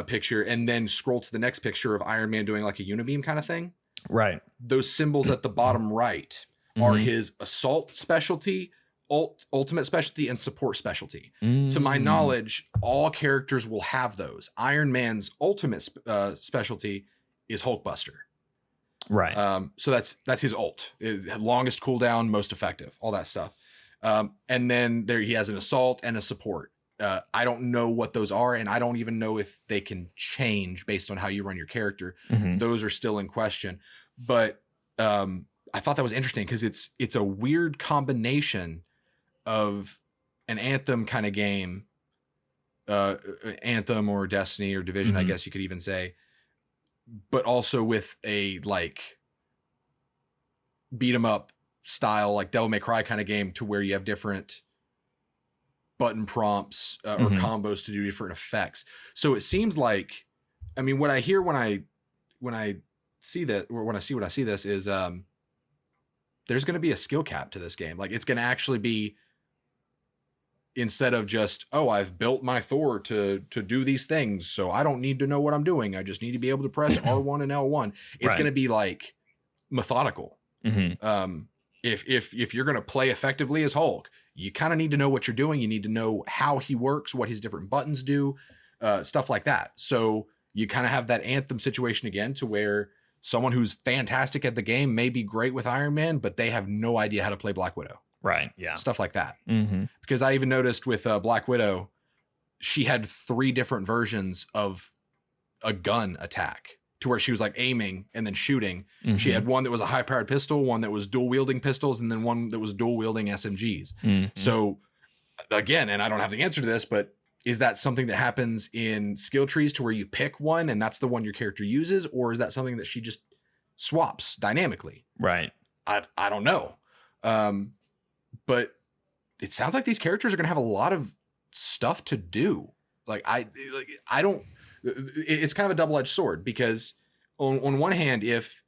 picture and then scroll to the next picture of Iron Man doing like a unibeam kind of thing. Right. Those symbols at the bottom right are his assault specialty, ultimate specialty, and support specialty. To my knowledge, all characters will have those. Iron Man's ultimate specialty is Hulkbuster. Right. So that's his ult. Longest cooldown, most effective, all that stuff. And then there he has an assault and a support. I don't know what those are, and I don't even know if they can change based on how you run your character. Those are still in question. But I thought that was interesting because it's a weird combination of an Anthem kind of game, Anthem or Destiny or Division, I guess you could even say, but also with a like beat 'em up style, like Devil May Cry kind of game, to where you have different button prompts or combos to do different effects. So it seems like, I mean, what I hear when I see that, or when I see this is there's going to be a skill cap to this game. Like it's going to actually be, instead of just, oh, I've built my Thor to do these things, so I don't need to know what I'm doing. I just need to be able to press R1 and L1. It's going to be like methodical. If you're going to play effectively as Hulk, you kind of need to know what you're doing. You need to know how he works, what his different buttons do, stuff like that. So you kind of have that Anthem situation again, to where someone who's fantastic at the game may be great with Iron Man, but they have no idea how to play Black Widow. Right. Yeah. Stuff like that. Because I even noticed with Black Widow, she had 3 different versions of a gun attack, to where she was like aiming and then shooting. She had one that was a high powered pistol, one that was dual wielding pistols, and then one that was dual wielding SMGs. So again, and I don't have the answer to this, but is that something that happens in skill trees to where you pick one and that's the one your character uses? Or is that something that she just swaps dynamically? Right. I don't know. But it sounds like these characters are going to have a lot of stuff to do. It's kind of a double-edged sword, because on one hand, if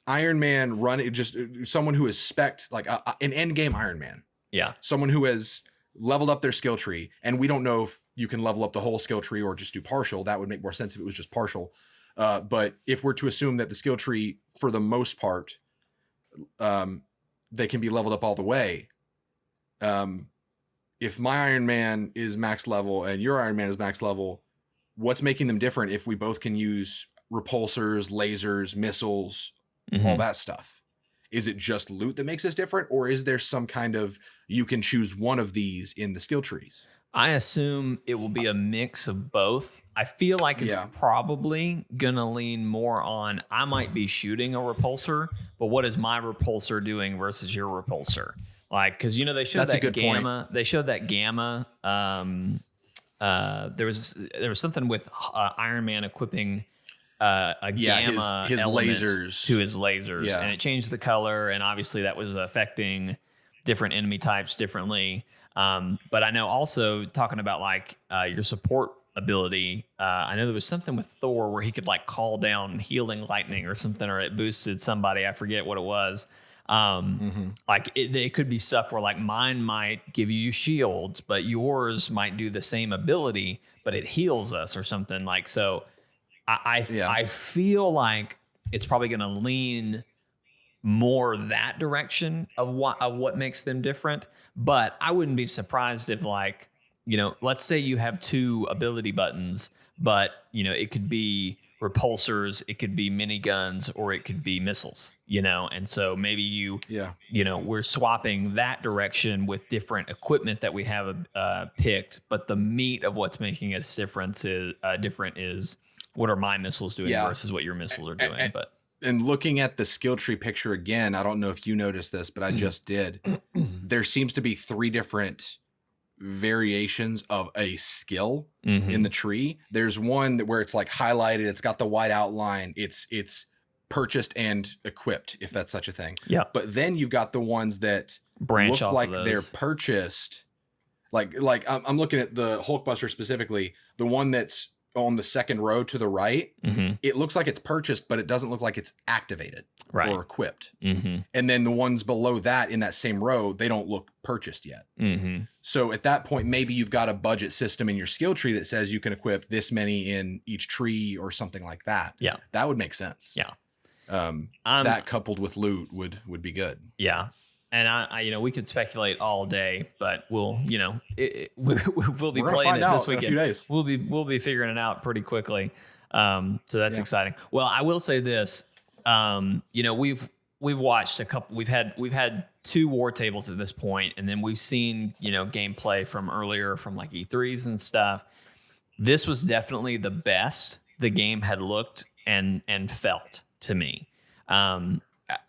Iron Man just someone who is spec'd like an end game Iron Man, someone who has leveled up their skill tree, and we don't know if you can level up the whole skill tree or just do partial. That would make more sense if it was just partial. But if we're to assume that the skill tree, for the most part, they can be leveled up all the way, if my Iron Man is max level and your Iron Man is max level, what's making them different if we both can use repulsors, lasers, missiles, all that stuff? Is it just loot that makes us different, or is there some kind of you can choose one of these in the skill trees? I assume it will be a mix of both. I feel like it's probably going to lean more on I might be shooting a repulsor, but what is my repulsor doing versus your repulsor? Like, because, you know, they showed that gamma. They showed that gamma. There was something with Iron Man equipping a gamma his element lasers to his lasers, and it changed the color, and obviously that was affecting different enemy types differently. But I know also talking about like your support ability, I know there was something with Thor where he could like call down healing lightning or something, or it boosted somebody. I forget what it was. Like it could be stuff where like mine might give you shields, but yours might do the same ability, but it heals us or something like so. I feel like it's probably going to lean more that direction of what makes them different. But I wouldn't be surprised if, like, you know, let's say you have 2 ability buttons, but, you know, it could be repulsors, it could be miniguns, or it could be missiles, you know? And so maybe you know, we're swapping that direction with different equipment that we have picked, but the meat of what's making it different is what are my missiles doing versus what your missiles are doing. And looking at the skill tree picture again, I don't know if you noticed this, but I just did. There seems to be 3 different variations of a skill in the tree. There's one where it's like highlighted, it's got the white outline, it's purchased and equipped, if that's such a thing. Yeah. But then you've got the ones that branch look off like of they're those. Purchased. Like I'm looking at the Hulkbuster specifically, the one that's on the second row to the right, it looks like it's purchased, but it doesn't look like it's activated or equipped. And then the ones below that in that same row, they don't look purchased yet. So at that point, maybe you've got a budget system in your skill tree that says you can equip this many in each tree or something like that. Yeah. That would make sense. Yeah. That coupled with loot would be good. Yeah. And I you know, we could speculate all day, but we'll, you know, we'll be playing it this weekend. In a few days. We'll be figuring it out pretty quickly. So that's exciting. Well, I will say this. You know, we've watched a couple. We've had 2 war tables at this point, and then we've seen, you know, gameplay from earlier from like E3s and stuff. This was definitely the best the game had looked and felt to me.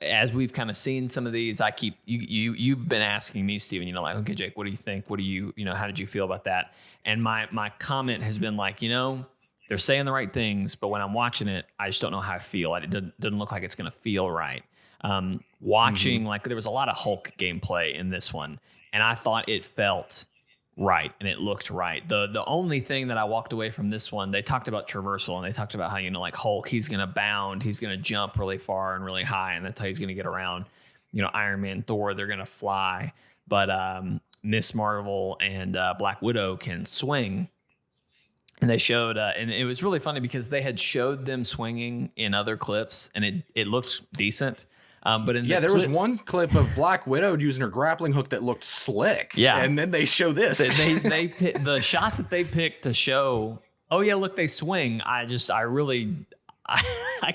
As we've kind of seen some of these, you've been asking me, Steven, you know, like, okay, Jake, what do you think? What do you know, how did you feel about that? And my comment has been like, you know, they're saying the right things, but when I'm watching it, I just don't know how I feel. It doesn't look like it's going to feel right. Watching, like, there was a lot of Hulk gameplay in this one, and I thought it felt right and it looked right. The only thing that I walked away from this one, they talked about traversal, and they talked about how, you know, like Hulk, he's going to bound, he's going to jump really far and really high, and that's how he's going to get around. You know, Iron Man, Thor, they're going to fly, but Miss Marvel and Black Widow can swing. And they showed, and it was really funny because they had showed them swinging in other clips, and it looked decent. But in there was one clip of Black Widow using her grappling hook that looked slick. Yeah, and then they show this. They the shot that they picked to show. Oh yeah, look, they swing. I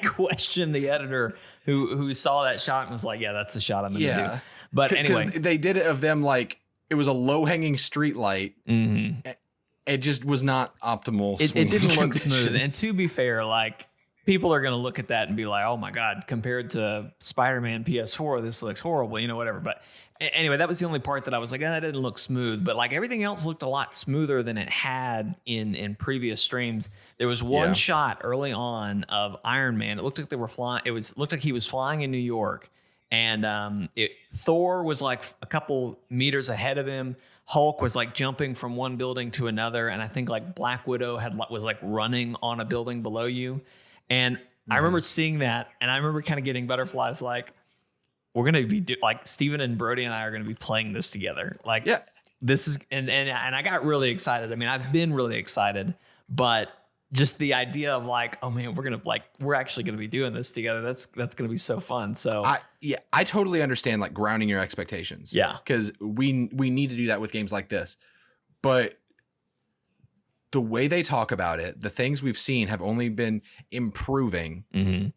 questioned the editor who saw that shot and was like, yeah, that's the shot I'm gonna do. But anyway, they did it of them like it was a low hanging street light. It just was not optimal. It didn't look smooth. And to be fair, like, people are going to look at that and be like, oh my God, compared to Spider-Man PS4, this looks horrible, you know, whatever. But anyway, that was the only part that I was like, that didn't look smooth. But like everything else looked a lot smoother than it had in previous streams. There was one shot early on of Iron Man. It looked like they were flying. Looked like he was flying in New York. And Thor was like a couple meters ahead of him. Hulk was like jumping from one building to another. And I think like Black Widow was like running on a building below you. And I remember seeing that, and I remember kind of getting butterflies. Like, we're going to be like Steven and Brody and I are going to be playing this together. Like, this is, and I got really excited. I mean, I've been really excited, but just the idea of like, oh man, we're actually gonna be doing this together. That's gonna be so fun. So I totally understand like grounding your expectations. Yeah. Because we need to do that with games like this. But the way they talk about it, the things we've seen have only been improving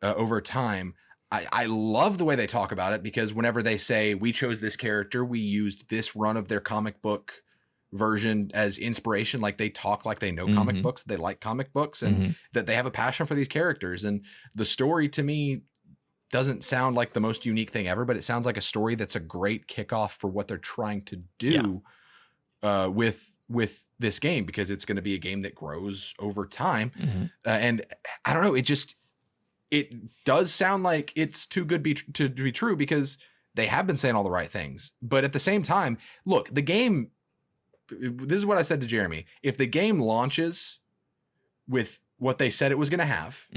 over time. I love the way they talk about it, because whenever they say we chose this character, we used this run of their comic book version as inspiration. Like they talk like they know comic books, they like comic books, and that they have a passion for these characters. And the story to me doesn't sound like the most unique thing ever, but it sounds like a story that's a great kickoff for what they're trying to do with this game, because it's going to be a game that grows over time. And I don't know, it does sound like it's too good to be true, because they have been saying all the right things. But at the same time, look, the game, this is what I said to Jeremy. If the game launches with what they said it was going to have,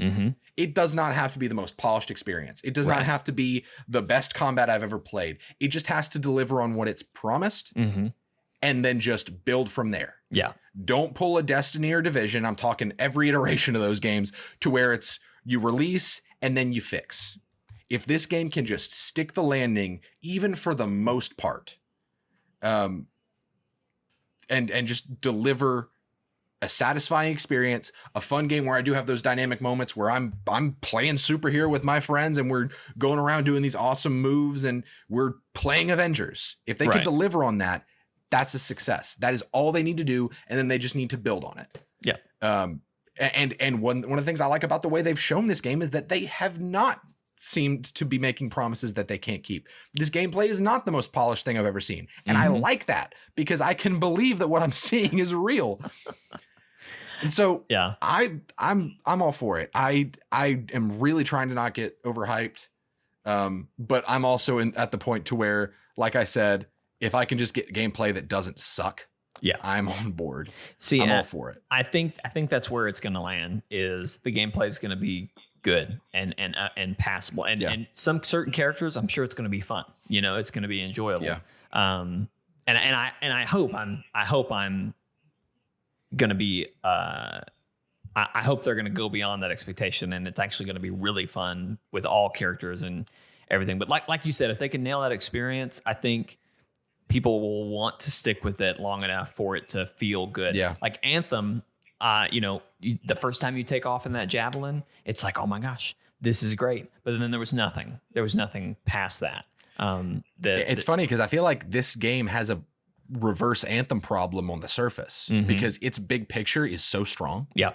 it does not have to be the most polished experience. It does not have to be the best combat I've ever played. It just has to deliver on what it's promised, and then just build from there. Yeah. Don't pull a Destiny or Division. I'm talking every iteration of those games to where it's you release and then you fix. If this game can just stick the landing, even for the most part, and just deliver a satisfying experience, a fun game where I do have those dynamic moments where I'm playing superhero with my friends and we're going around doing these awesome moves and we're playing Avengers. If they could deliver on that, that's a success. That is all they need to do, and then they just need to build on it. Yeah. And one of the things I like about the way they've shown this game is that they have not seemed to be making promises that they can't keep. This gameplay is not the most polished thing I've ever seen, and I like that, because I can believe that what I'm seeing is real. And so I'm all for it. I am really trying to not get overhyped, but I'm also at the point to where, like I said, if I can just get gameplay that doesn't suck, I'm on board. See, I'm all for it. I think that's where it's going to land. Is the gameplay is going to be good and passable, and some certain characters, I'm sure it's going to be fun. You know, it's going to be enjoyable. Yeah. And I hope I'm going to be. I hope they're going to go beyond that expectation, and it's actually going to be really fun with all characters and everything. But like you said, if they can nail that experience, I think people will want to stick with it long enough for it to feel good. Yeah. Like Anthem, the first time you take off in that javelin, it's like, oh my gosh, this is great. But then there was nothing. There was nothing past that. It's funny because I feel like this game has a reverse Anthem problem on the surface, because its big picture is so strong. Yeah.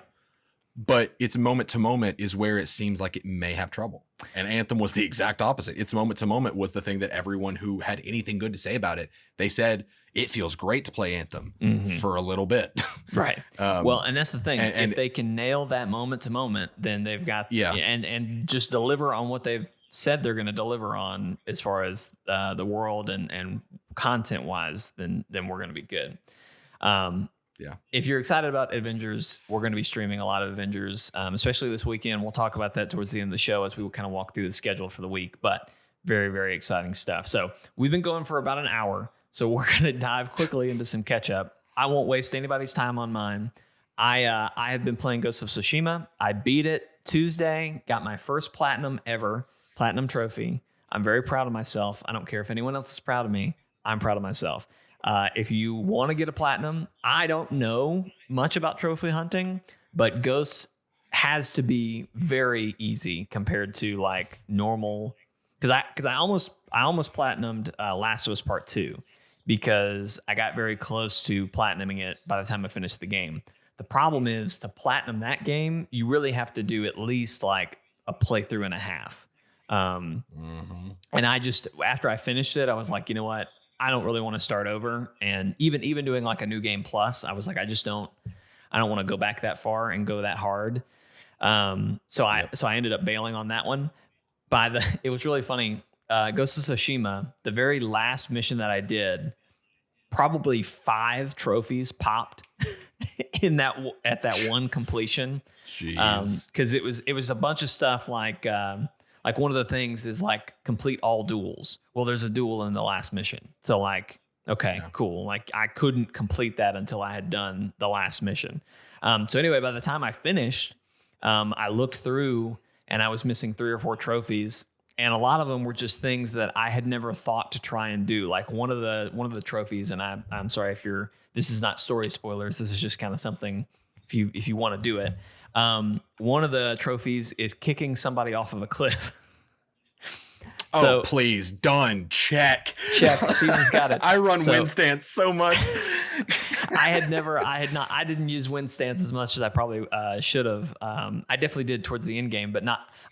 But its moment to moment is where it seems like it may have trouble. And Anthem was the exact opposite. Its moment to moment was the thing that everyone who had anything good to say about it, they said it feels great to play Anthem for a little bit. Right. Well, and that's the thing. And if they can nail that moment to moment, then they've got and just deliver on what they've said they're going to deliver on as far as the world and content wise, then we're going to be good. If you're excited about Avengers, we're going to be streaming a lot of Avengers, especially this weekend. We'll talk about that towards the end of the show as we kind of walk through the schedule for the week, but very, very exciting stuff. So we've been going for about an hour, so we're going to dive quickly into some catch up. I won't waste anybody's time on mine. I have been playing Ghost of Tsushima. I beat it Tuesday, got my first platinum trophy. I'm very proud of myself. I don't care if anyone else is proud of me. I'm proud of myself. If you want to get a platinum, I don't know much about trophy hunting, but Ghosts has to be very easy compared to like normal. Because I almost platinumed Last of Us Part 2 because I got very close to platinuming it by the time I finished the game. The problem is to platinum that game, you really have to do at least like a playthrough and a half. And I just, after I finished it, I was like, you know what? I don't really want to start over. And even doing like a new game plus, I was like, I don't want to go back that far and go that hard. So I ended up bailing on that one. It was really funny. Ghost of Tsushima, the very last mission that I did, probably 5 trophies popped at that one completion. Because it was a bunch of stuff like one of the things is like complete all duels. Well, there's a duel in the last mission. So like, okay, cool. Like I couldn't complete that until I had done the last mission. So anyway, by the time I finished, I looked through and I was missing 3 or 4 trophies. And a lot of them were just things that I had never thought to try and do. Like one of the trophies, and I'm sorry if this is not story spoilers. This is just kind of something if you want to do it. One of the trophies is kicking somebody off of a cliff. So, please, done. Check. Steven's got it. I run wind stance so much. I didn't use wind stance as much as I probably should have. I definitely did towards the end game, but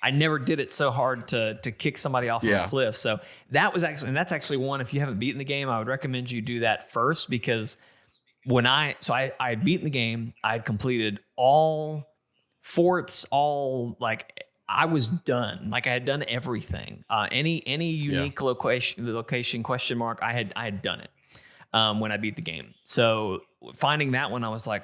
I never did it so hard to kick somebody off of a cliff. So that's actually one, if you haven't beaten the game, I would recommend you do that first, because I had beaten the game, I had completed all forts, I was done. Like I had done everything. Any unique location question mark, I had done it when I beat the game. So finding that one, I was like,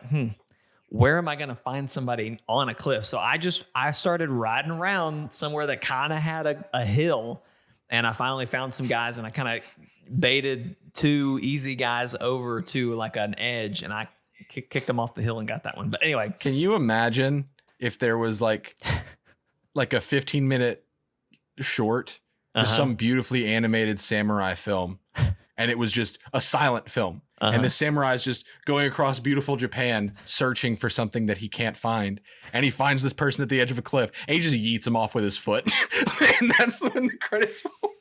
where am I going to find somebody on a cliff? So I started riding around somewhere that kind of had a hill, and I finally found some guys, and I kind of baited 2 easy guys over to like an edge, and I kicked them off the hill and got that one. But anyway, can you imagine if there was like a 15-minute short, just some beautifully animated samurai film, and it was just a silent film. And the samurai is just going across beautiful Japan, searching for something that he can't find. And he finds this person at the edge of a cliff, and he just yeets him off with his foot. And that's when the credits roll.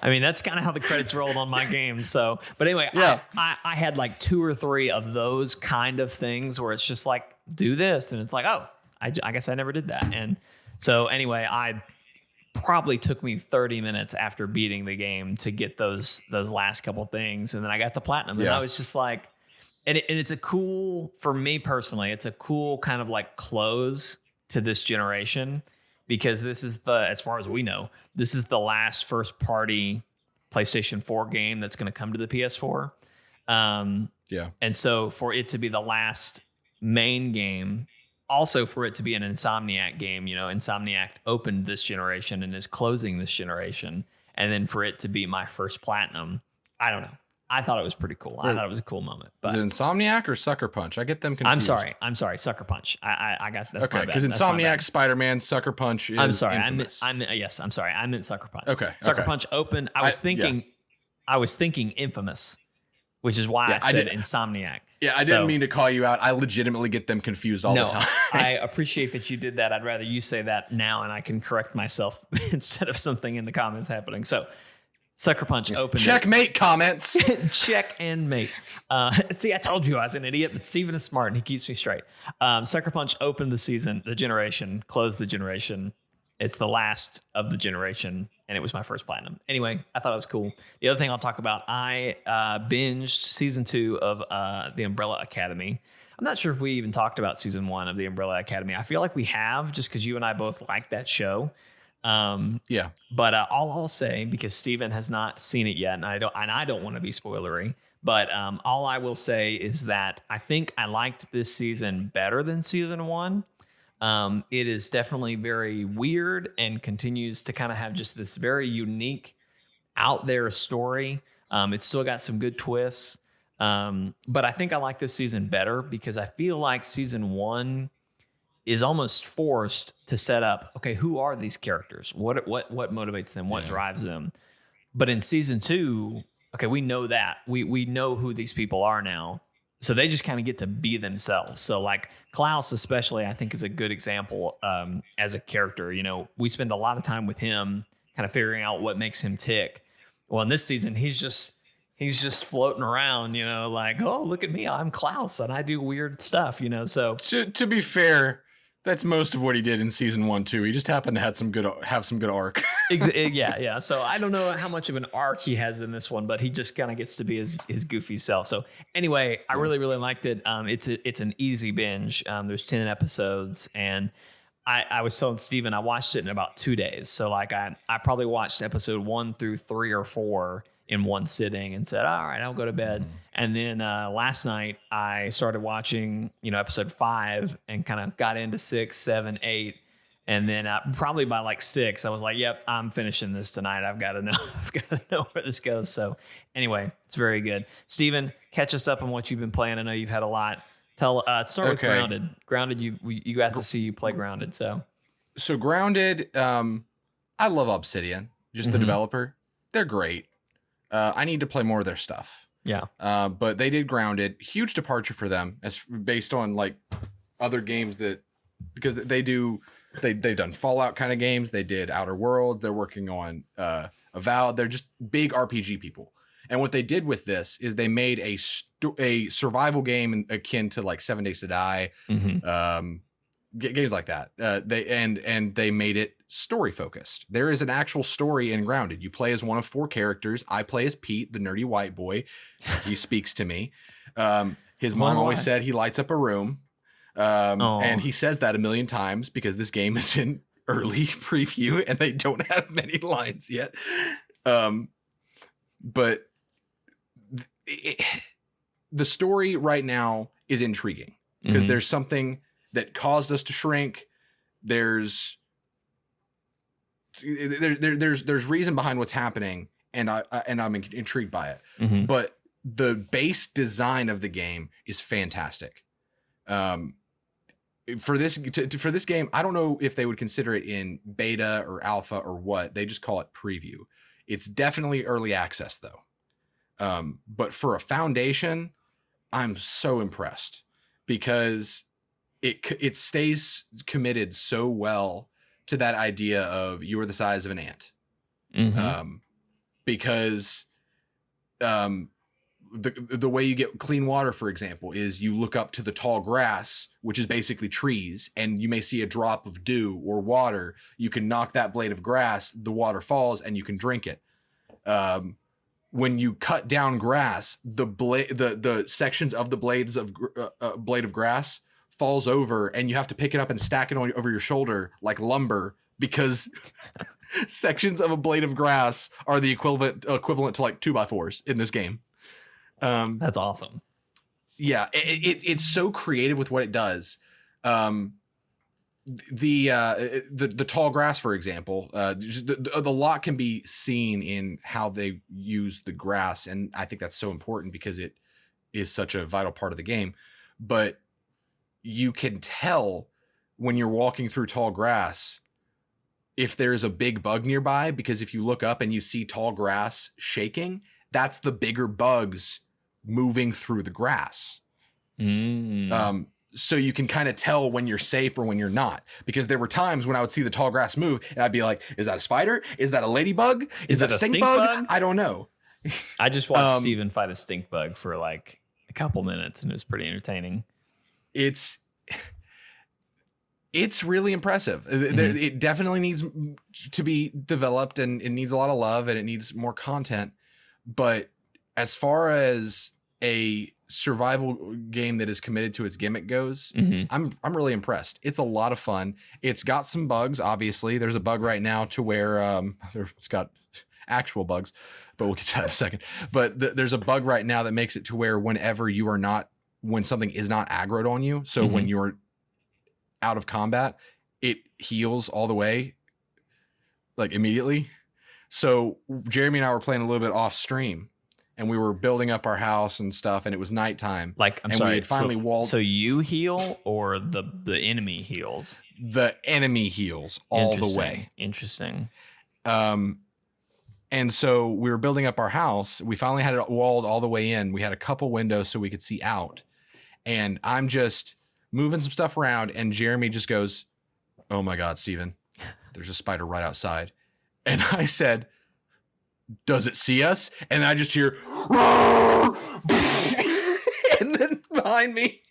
I mean, that's kind of how the credits rolled on my game. So, but anyway, I had like 2 or 3 of those kind of things where it's just like, do this. And it's like, oh, I guess I never did that. And so anyway, I probably took me 30 minutes after beating the game to get those last couple things. And then I got the platinum, and I was just like, and it's a cool, for me personally, it's a cool kind of like close to this generation, because this is as far as we know, this is the last first party PlayStation 4 game that's going to come to the PS4. And so for it to be the last main game, also for it to be an Insomniac game, Insomniac opened this generation and is closing this generation. And then for it to be my first platinum, I don't know. I thought it was pretty cool. I thought it was a cool moment. But is it Insomniac or Sucker Punch? I get them confused. I'm sorry. Sucker Punch. I got that's okay. Because Insomniac, Spider-Man, Sucker Punch is I'm sorry. infamous. I'm sorry. I meant Sucker Punch. Okay. Sucker Punch opened. I was thinking Infamous, which is why I said Insomniac. Yeah, I didn't mean to call you out. I legitimately get them confused all the time. I appreciate that you did that. I'd rather you say that now, and I can correct myself instead of something in the comments happening. So, Sucker Punch opened. Checkmate comments. Check and mate. See, I told you I was an idiot, but Steven is smart and he keeps me straight. Sucker Punch opened the generation, closed the generation. It's the last of the generation, and it was my first platinum. Anyway, I thought it was cool. The other thing I'll talk about, I binged season 2 of The Umbrella Academy. I'm not sure if we even talked about season 1 of The Umbrella Academy. I feel like we have, just because you and I both like that show. But all I'll say, because Steven has not seen it yet, and I don't want to be spoilery, but all I will say is that I think I liked this season better than season 1. It is definitely very weird and continues to kind of have just this very unique, out there story. It's still got some good twists. But I think I like this season better because I feel like season 1 is almost forced to set up, okay, who are these characters? What motivates them? What drives them? But in season 2, okay, we know that. We know who these people are now. So they just kind of get to be themselves. So like Klaus especially, I think is a good example as a character. We spend a lot of time with him kind of figuring out what makes him tick. Well, in this season, he's just floating around, like, oh, look at me. I'm Klaus and I do weird stuff, so. To be fair, that's most of what he did in season 1 too. He just happened to have some good arc. Yeah. So I don't know how much of an arc he has in this one, but he just kind of gets to be his goofy self. So anyway, I really, really liked it. It's an easy binge. There's 10 episodes, and I was telling Steven I watched it in about 2 days. So like I probably watched episode 1 through 3 or 4 in one sitting and said, all right, I'll go to bed. And then last night I started watching, episode 5 and kind of got into 6, 7, 8. And then probably by like 6, I was like, yep, I'm finishing this tonight. I've got to know where this goes. So anyway, it's very good. Steven, catch us up on what you've been playing. I know you've had a lot Start with Okay. Grounded. Grounded, you got to see you play Grounded. So Grounded, I love Obsidian, just the developer. They're great. I need to play more of their stuff. yeah, But they did Grounded, huge departure for them as based on like other games because they've done Fallout kind of games. They did Outer Worlds. They're working on Avowed. They're just big RPG people. And what they did with this is they made a survival game akin to like 7 Days to Die, games like that. They made it story focused. There is an actual story in Grounded. You play as one of 4 characters. I play as Pete, the nerdy white boy. He speaks to me. His mom always said he lights up a room. And he says that a million times because this game is in early preview and they don't have many lines yet. But the story right now is intriguing because there's something that caused us to shrink. There's reason behind what's happening, and I'm intrigued by it. But the base design of the game is fantastic. For this game, I don't know if they would consider it in beta or alpha or what. They just call it preview. It's definitely early access though. But for a foundation, I'm so impressed because it stays committed so well to that idea of you are the size of an ant. Because the way you get clean water, for example, is you look up to the tall grass, which is basically trees, and you may see a drop of dew or water. You can knock that blade of grass, the water falls, and you can drink it. When you cut down grass, the sections of the blades of blade of grass falls over, and you have to pick it up and stack it over your shoulder like lumber because sections of a blade of grass are the equivalent to like 2x4s in this game. That's awesome. Yeah, it's so creative with what it does. The tall grass, for example, the lot can be seen in how they use the grass, and I think that's so important because it is such a vital part of the game. But you can tell when you're walking through tall grass if there's a big bug nearby, because if you look up and you see tall grass shaking, that's the bigger bugs moving through the grass. So you can kind of tell when you're safe or when you're not, because there were times when I would see the tall grass move and I'd be like, is that a spider? Is that a ladybug? Is that a stink bug? I don't know. I just watched Steven fight a stink bug for like a couple minutes and it was pretty entertaining. It's really impressive. It definitely needs to be developed and it needs a lot of love and it needs more content. But as far as a survival game that is committed to its gimmick goes, I'm really impressed. It's a lot of fun. It's got some bugs. Obviously, there's a bug right now to where it's got actual bugs, but we'll get to that in a second. But there's a bug right now that makes it to where when something is not aggroed on you, so when you're out of combat, it heals all the way, like immediately. So Jeremy and I were playing a little bit off stream. And we were building up our house and stuff, and it was nighttime. Like, I'm and sorry, we had finally walled. So you heal or the enemy heals? The enemy heals all the way. Interesting. And so we were building up our house. We finally had it walled all the way in. We had a couple windows so we could see out. And I'm just moving some stuff around, and Jeremy just goes, "Oh my God, Steven, there's a spider right outside." And I said, "Does it see us?" And I just hear, and then behind me,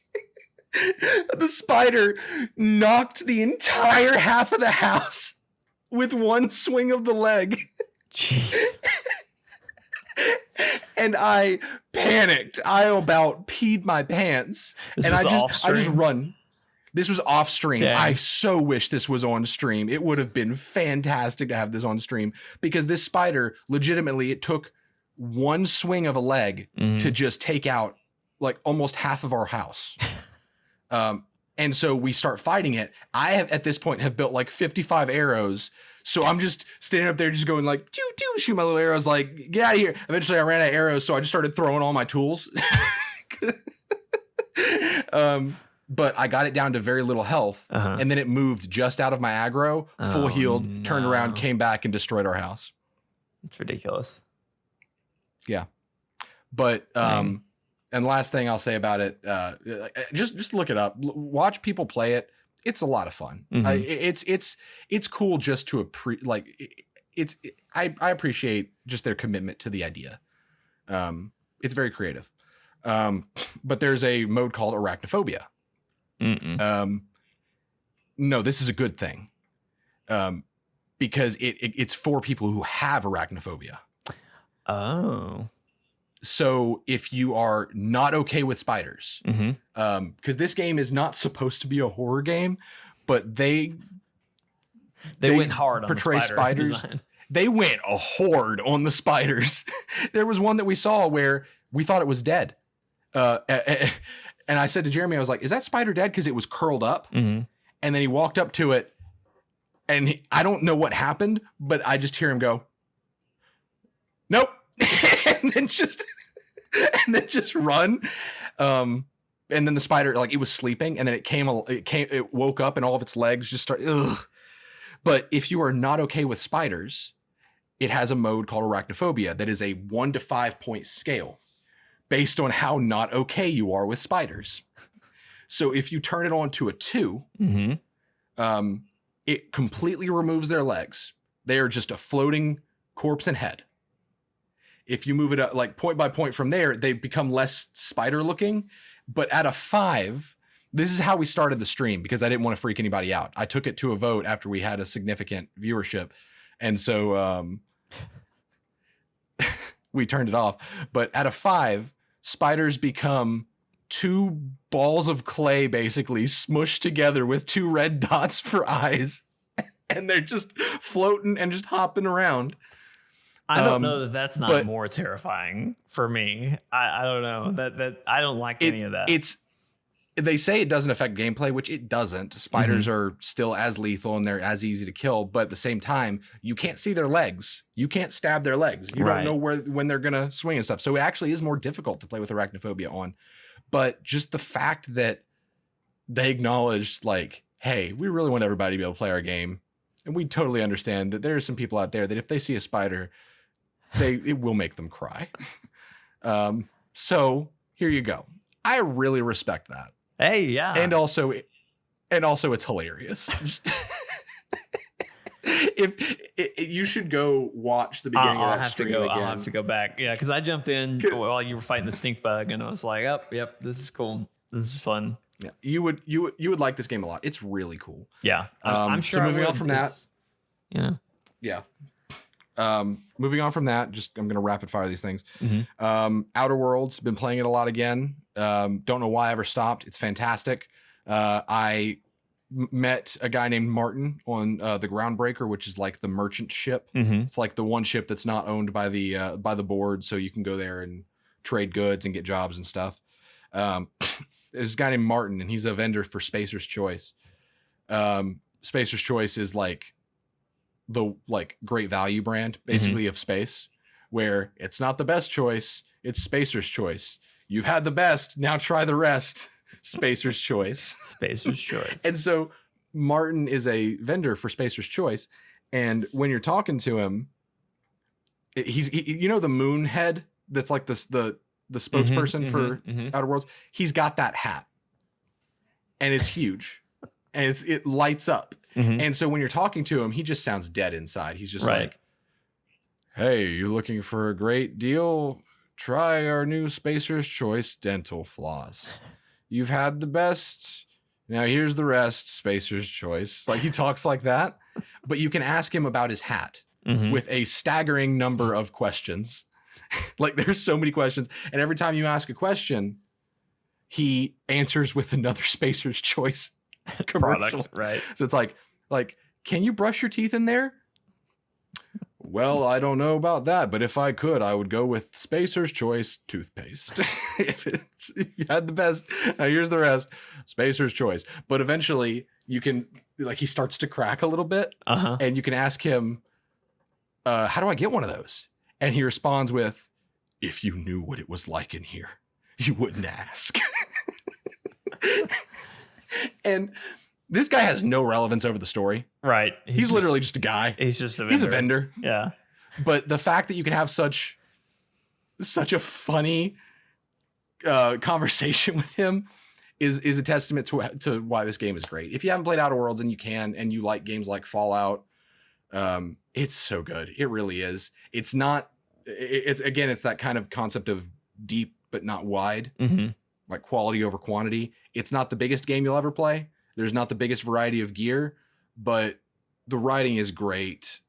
the spider knocked the entire half of the house with one swing of the leg. Jeez. And I panicked. I about peed my pants. I just run. This was off stream. Dang. I so wish this was on stream. It would have been fantastic to have this on stream because this spider, legitimately, it took one swing of a leg to just take out like almost half of our house. And so we start fighting it. I have at this point have built like 55 arrows. So I'm just standing up there just going like, shoot my little arrows, like, get out of here. Eventually I ran out of arrows. So I just started throwing all my tools. But I got it down to very little health, and then it moved just out of my aggro, full healed, turned around, came back, and destroyed our house. It's ridiculous. Yeah. But and the last thing I'll say about it, just look it up. Watch people play it. It's a lot of fun. It's cool just to I appreciate just their commitment to the idea. It's very creative. But there's a mode called Arachnophobia. No, this is a good thing. Because it's for people who have arachnophobia. Oh. So if you are not okay with spiders, because this game is not supposed to be a horror game, but they went hard on portray the spider spiders. design. They went a horde on the spiders. There was one that we saw where we thought it was dead. And I said to Jeremy, I was like, is that spider dead? Because it was curled up. And then he walked up to it. And I don't know what happened, but I just hear him go, nope. and then just run. And then the spider, like, it was sleeping, and then it woke up, and all of its legs just started. Ugh. But if you are not okay with spiders, it has a mode called Arachnophobia that is a 1 to 5 point scale based on how not okay you are with spiders. So if you turn it on to a 2, it completely removes their legs. They are just a floating corpse and head. If you move it up like point by point from there, they become less spider looking. But at a 5, this is how we started the stream because I didn't want to freak anybody out. I took it to a vote after we had a significant viewership. And so we turned it off. But at a 5, spiders become 2 balls of clay basically smushed together with 2 red dots for eyes. And they're just floating and just hopping around. I don't know that's not more terrifying for me. I don't know that I don't like any of that. They say it doesn't affect gameplay, which it doesn't. Spiders are still as lethal and they're as easy to kill. But at the same time, you can't see their legs. You can't stab their legs. You don't know when they're going to swing and stuff. So it actually is more difficult to play with Arachnophobia on. But just the fact that they acknowledged, like, hey, we really want everybody to be able to play our game. And we totally understand that there are some people out there that if they see a spider, it will make them cry. So here you go. I really respect that. Hey, yeah. And also it's hilarious. You should go watch the beginning of that stream again. I'll have to go back. Yeah, because I jumped in while you were fighting the stink bug, and I was like, "Oh, yep, this is cool. This is fun." Yeah, you would like this game a lot. It's really cool. Yeah, I'm sure. So moving on from that, yeah. Moving on from that, I'm going to rapid fire these things. Outer Worlds, been playing it a lot again. Don't know why I ever stopped. It's fantastic. I met a guy named Martin on the Groundbreaker, which is like the merchant ship. It's like the one ship that's not owned by the board, so you can go there and trade goods and get jobs and stuff. There's a guy named Martin, and he's a vendor for Spacer's Choice. Spacer's Choice is like the great value brand basically of space, where it's not the best choice, it's Spacer's Choice. You've had the best, now try the rest. Spacer's Choice. Spacer's Choice. And so Martin is a vendor for Spacer's Choice, and when you're talking to him, you know the moon head that's like the spokesperson for Outer Worlds. He's got that hat, and it's huge, and it lights up. And so when you're talking to him, he just sounds dead inside. He's just like, "Hey, you looking for a great deal? Try our new Spacer's Choice dental floss. You've had the best. Now here's the rest, Spacer's Choice." Like, he talks like that, but you can ask him about his hat with a staggering number of questions. Like, there's so many questions. And every time you ask a question, he answers with another Spacer's Choice commercial. Product, right? So it's like, can you brush your teeth in there? Well, I don't know about that, but if I could, I would go with Spacer's Choice toothpaste. if you had the best, now here's the rest, Spacer's Choice. But eventually you can, like, he starts to crack a little bit, and you can ask him, how do I get one of those? And he responds with, if you knew what it was like in here, you wouldn't ask. And this guy has no relevance over the story. Right. He's literally just a guy. He's just a vendor. He's a vendor. Yeah. But the fact that you can have such a funny conversation with him is a testament to why this game is great. If you haven't played Outer Worlds and you like games like Fallout, it's so good. It really is. It's that kind of concept of deep but not wide, like quality over quantity. It's not the biggest game you'll ever play. There's not the biggest variety of gear, but the writing is great.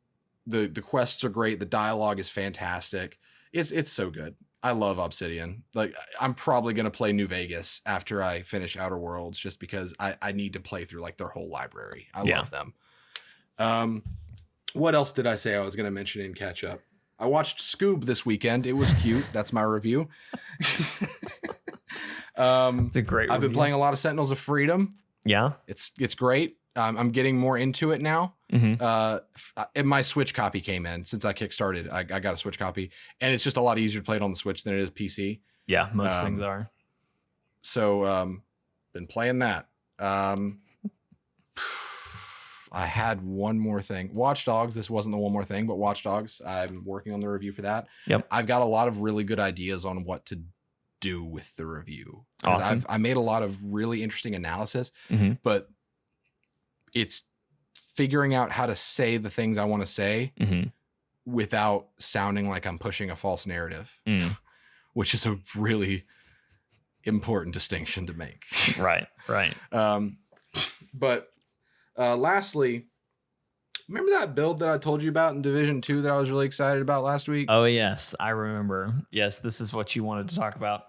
The quests are great. The dialogue is fantastic. It's so good. I love Obsidian. Like, I'm probably going to play New Vegas after I finish Outer Worlds, just because I need to play through like their whole library. I love them. What else did I say I was going to mention in catch up? I watched Scoob this weekend. It was cute. That's my review. It's a great I've been playing a lot of Sentinels of Freedom. Yeah. It's great. I'm getting more into it now. And my Switch copy came in since I kickstarted. I got a Switch copy, and it's just a lot easier to play it on the Switch than it is PC. Yeah, most things are. So, been playing that. I had one more thing. Watch Dogs. This wasn't the one more thing, but Watch Dogs. I'm working on the review for that. Yep. I've got a lot of really good ideas on what to do with the review. Awesome. I made a lot of really interesting analysis, but it's figuring out how to say the things I want to say without sounding like I'm pushing a false narrative, which is a really important distinction to make. Right. But lastly, remember that build that I told you about in Division 2 that I was really excited about last week? Oh, yes, I remember. Yes, this is what you wanted to talk about.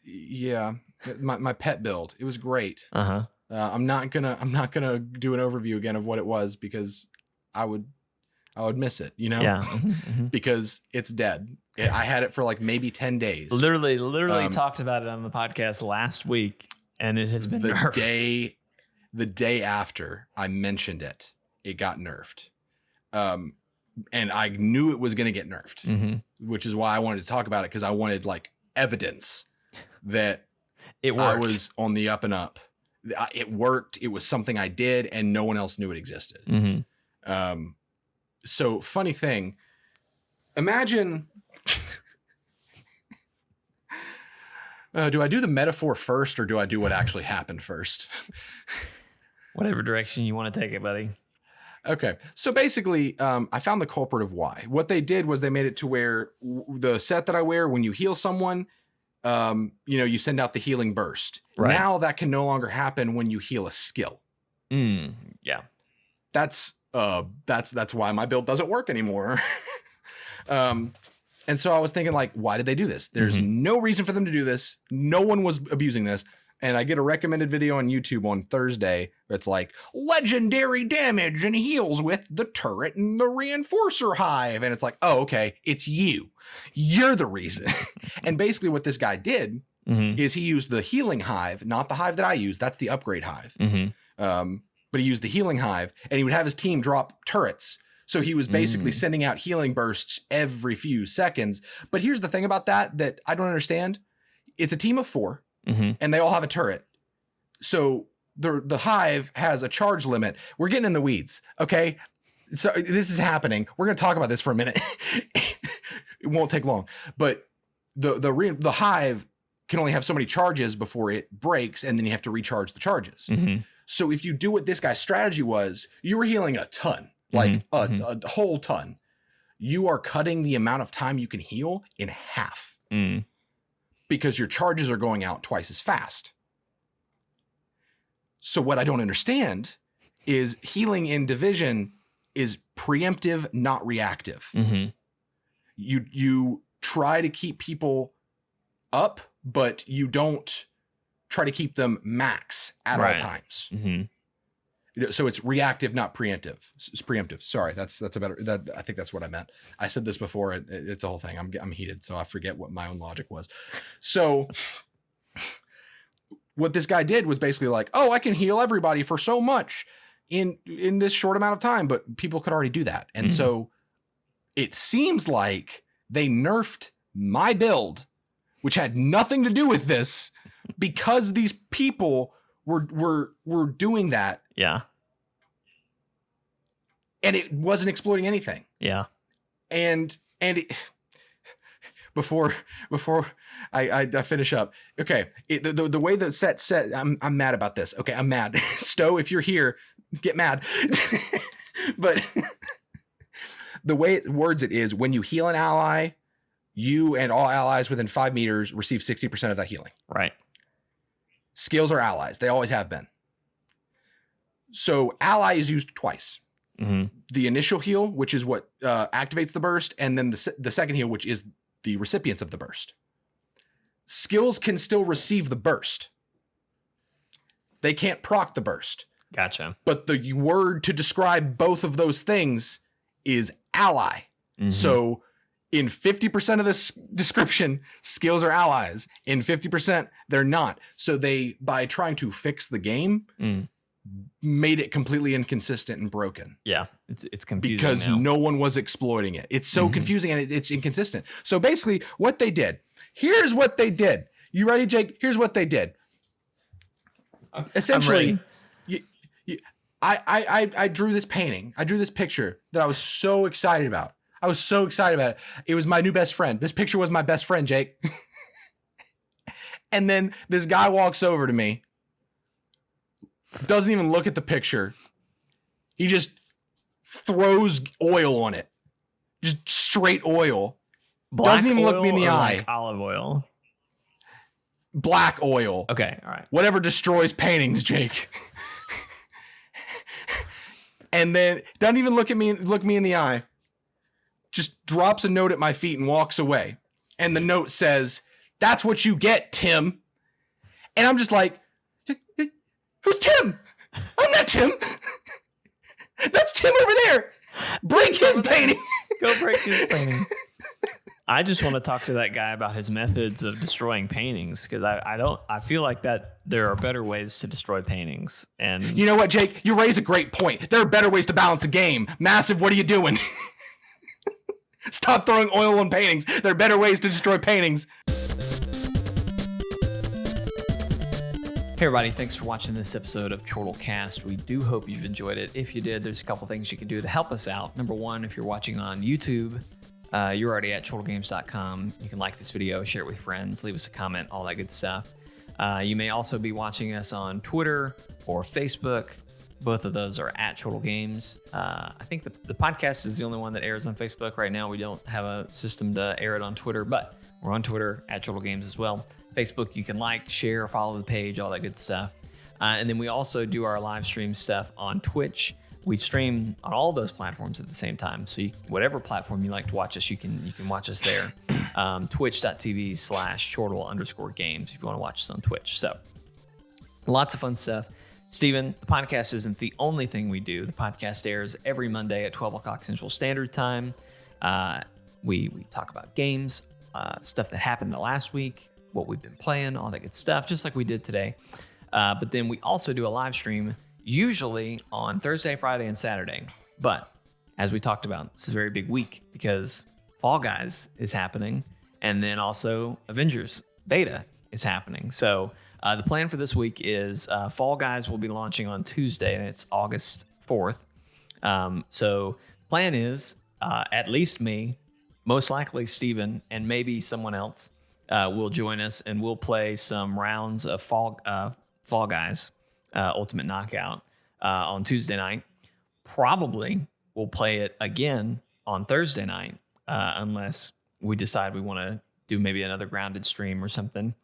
Yeah, my pet build. It was great. I'm not gonna do an overview again of what it was, because I would miss it, you know? Yeah. Because it's dead. I had it for like maybe 10 days. Literally talked about it on the podcast last week, and it has been nerfed. The day after I mentioned it, it got nerfed. And I knew it was going to get nerfed, which is why I wanted to talk about it, because I wanted like evidence that it worked. I was on the up and up. It worked. It was something I did, and no one else knew it existed. So funny thing, imagine, do I do the metaphor first, or do I do what actually happened first? Whatever direction you want to take it, buddy. Okay. So basically, I found the culprit of why. What they did was they made it to where the set that I wear, when you heal someone, you send out the healing burst. Right. Now that can no longer happen when you heal a skill. Yeah. That's why my build doesn't work anymore. And so I was thinking, like, why did they do this? There's no reason for them to do this. No one was abusing this. And I get a recommended video on YouTube on Thursday that's like, legendary damage and heals with the turret and the reinforcer hive. And it's like, oh, okay, it's you. You're the reason. And basically what this guy did is he used the healing hive, not the hive that I use. That's the upgrade hive. But he used the healing hive, and he would have his team drop turrets. So he was basically sending out healing bursts every few seconds. But here's the thing about that I don't understand. It's a team of 4. And they all have a turret. So the hive has a charge limit. We're getting in the weeds. Okay. So this is happening. We're going to talk about this for a minute. It won't take long, but the hive can only have so many charges before it breaks. And then you have to recharge the charges. So if you do what this guy's strategy was, you were healing a ton, like a whole ton. You are cutting the amount of time you can heal in half. Because your charges are going out twice as fast. So what I don't understand is healing in Division is preemptive, not reactive. You try to keep people up, but you don't try to keep them max at all times. So it's reactive, not preemptive. It's preemptive. Sorry, that's a better. I think that's what I meant. I said this before. It's a whole thing. I'm heated, so I forget what my own logic was. So what this guy did was basically like, oh, I can heal everybody for so much in this short amount of time, but people could already do that. And so it seems like they nerfed my build, which had nothing to do with this, because these people were doing that. Yeah. And it wasn't exploiting anything. Yeah. And it, before I finish up. Okay. The way the set said, I'm mad about this. Okay. I'm mad. Stowe, if you're here, get mad. But the way it words it is, when you heal an ally, you and all allies within 5 meters receive 60% of that healing. Right. Skills are allies. They always have been. So ally is used twice. Mm-hmm. The initial heal, which is what activates the burst, and then the second heal, which is the recipients of the burst. Skills can still receive the burst. They can't proc the burst. Gotcha. But the word to describe both of those things is ally. Mm-hmm. So in 50% of this description, skills are allies. In 50%, they're not. So they, by trying to fix the game, made it completely inconsistent and broken. Yeah, it's confusing because now. No one was exploiting it. It's so confusing and it's inconsistent. So basically what they did, here's what they did. You ready, Jake? Here's what they did. Essentially, I drew this painting. I drew this picture that I was so excited about. I was so excited about it. It was my new best friend. This picture was my best friend, Jake. And then this guy walks over to me, doesn't even look at the picture. He just throws oil on it. Just straight oil. Black doesn't even oil look me in the or eye. like olive oil. Black oil. Okay, all right. Whatever destroys paintings, Jake. And then doesn't even look me in the eye. Just drops a note at my feet and walks away. And the note says, "That's what you get, Tim." And I'm just like, who's Tim? I'm not Tim. That's Tim over there. Break his painting. Go break his painting. I just want to talk to that guy about his methods of destroying paintings, because I feel like that there are better ways to destroy paintings. And you know what, Jake? You raise a great point. There are better ways to balance a game. Massive, what are you doing? Stop throwing oil on paintings. There are better ways to destroy paintings. Hey everybody, thanks for watching this episode of Chortle Cast. We do hope you've enjoyed it. If you did, there's a couple things you can do to help us out. Number one, if you're watching on YouTube, you're already at chortlegames.com. You can like this video, share it with friends, leave us a comment, all that good stuff. You may also be watching us on Twitter or Facebook. Both of those are at Chortle Games. I think the podcast is the only one that airs on Facebook right now. We don't have a system to air it on Twitter, but we're on Twitter at Chortle Games as well. Facebook, you can like, share, follow the page, all that good stuff. And then we also do our live stream stuff on Twitch. We stream on all those platforms at the same time. So whatever platform you like to watch us, you can watch us there. Twitch.tv/Chortle_games if you want to watch us on Twitch. So lots of fun stuff. Steven, the podcast isn't the only thing we do. The podcast airs every Monday at 12 o'clock Central Standard Time. We talk about games, stuff that happened the last week, what we've been playing, all that good stuff, just like we did today. But then we also do a live stream, usually on Thursday, Friday, and Saturday. But as we talked about, this is a very big week because Fall Guys is happening, and then also Avengers Beta is happening. So the plan for this week is Fall Guys will be launching on Tuesday, and it's August 4th. So plan is at least me, most likely Steven, and maybe someone else will join us, and we'll play some rounds of Fall Guys Ultimate Knockout on Tuesday night. Probably we'll play it again on Thursday night, unless we decide we want to do maybe another grounded stream or something.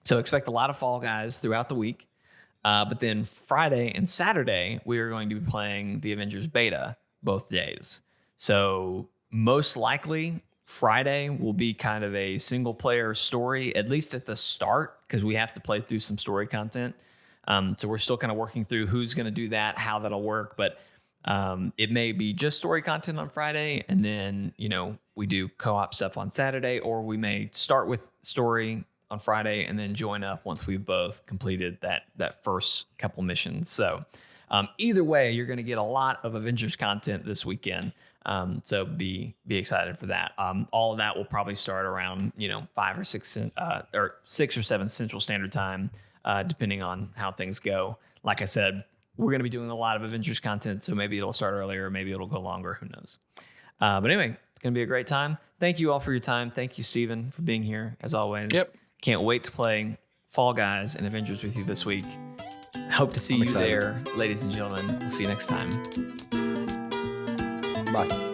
So expect a lot of Fall Guys throughout the week. But then Friday and Saturday, we are going to be playing the Avengers Beta both days. So most likely Friday will be kind of a single player story, at least at the start, because we have to play through some story content. So we're still kind of working through who's going to do that, how that'll work. But it may be just story content on Friday, and then, we do co-op stuff on Saturday, or we may start with story on Friday and then join up once we've both completed that first couple missions. So either way, you're going to get a lot of Avengers content this weekend. So be excited for that. All of that will probably start around 5 or 6 or 6 or 7 Central Standard Time, depending on how things go. Like I said, we're going to be doing a lot of Avengers content, so maybe it'll start earlier, maybe it'll go longer. Who knows? But anyway, it's going to be a great time. Thank you all for your time. Thank you, Steven, for being here as always. Yep. Can't wait to play Fall Guys and Avengers with you this week. Hope to see you there, ladies and gentlemen. We'll see you next time. Bye.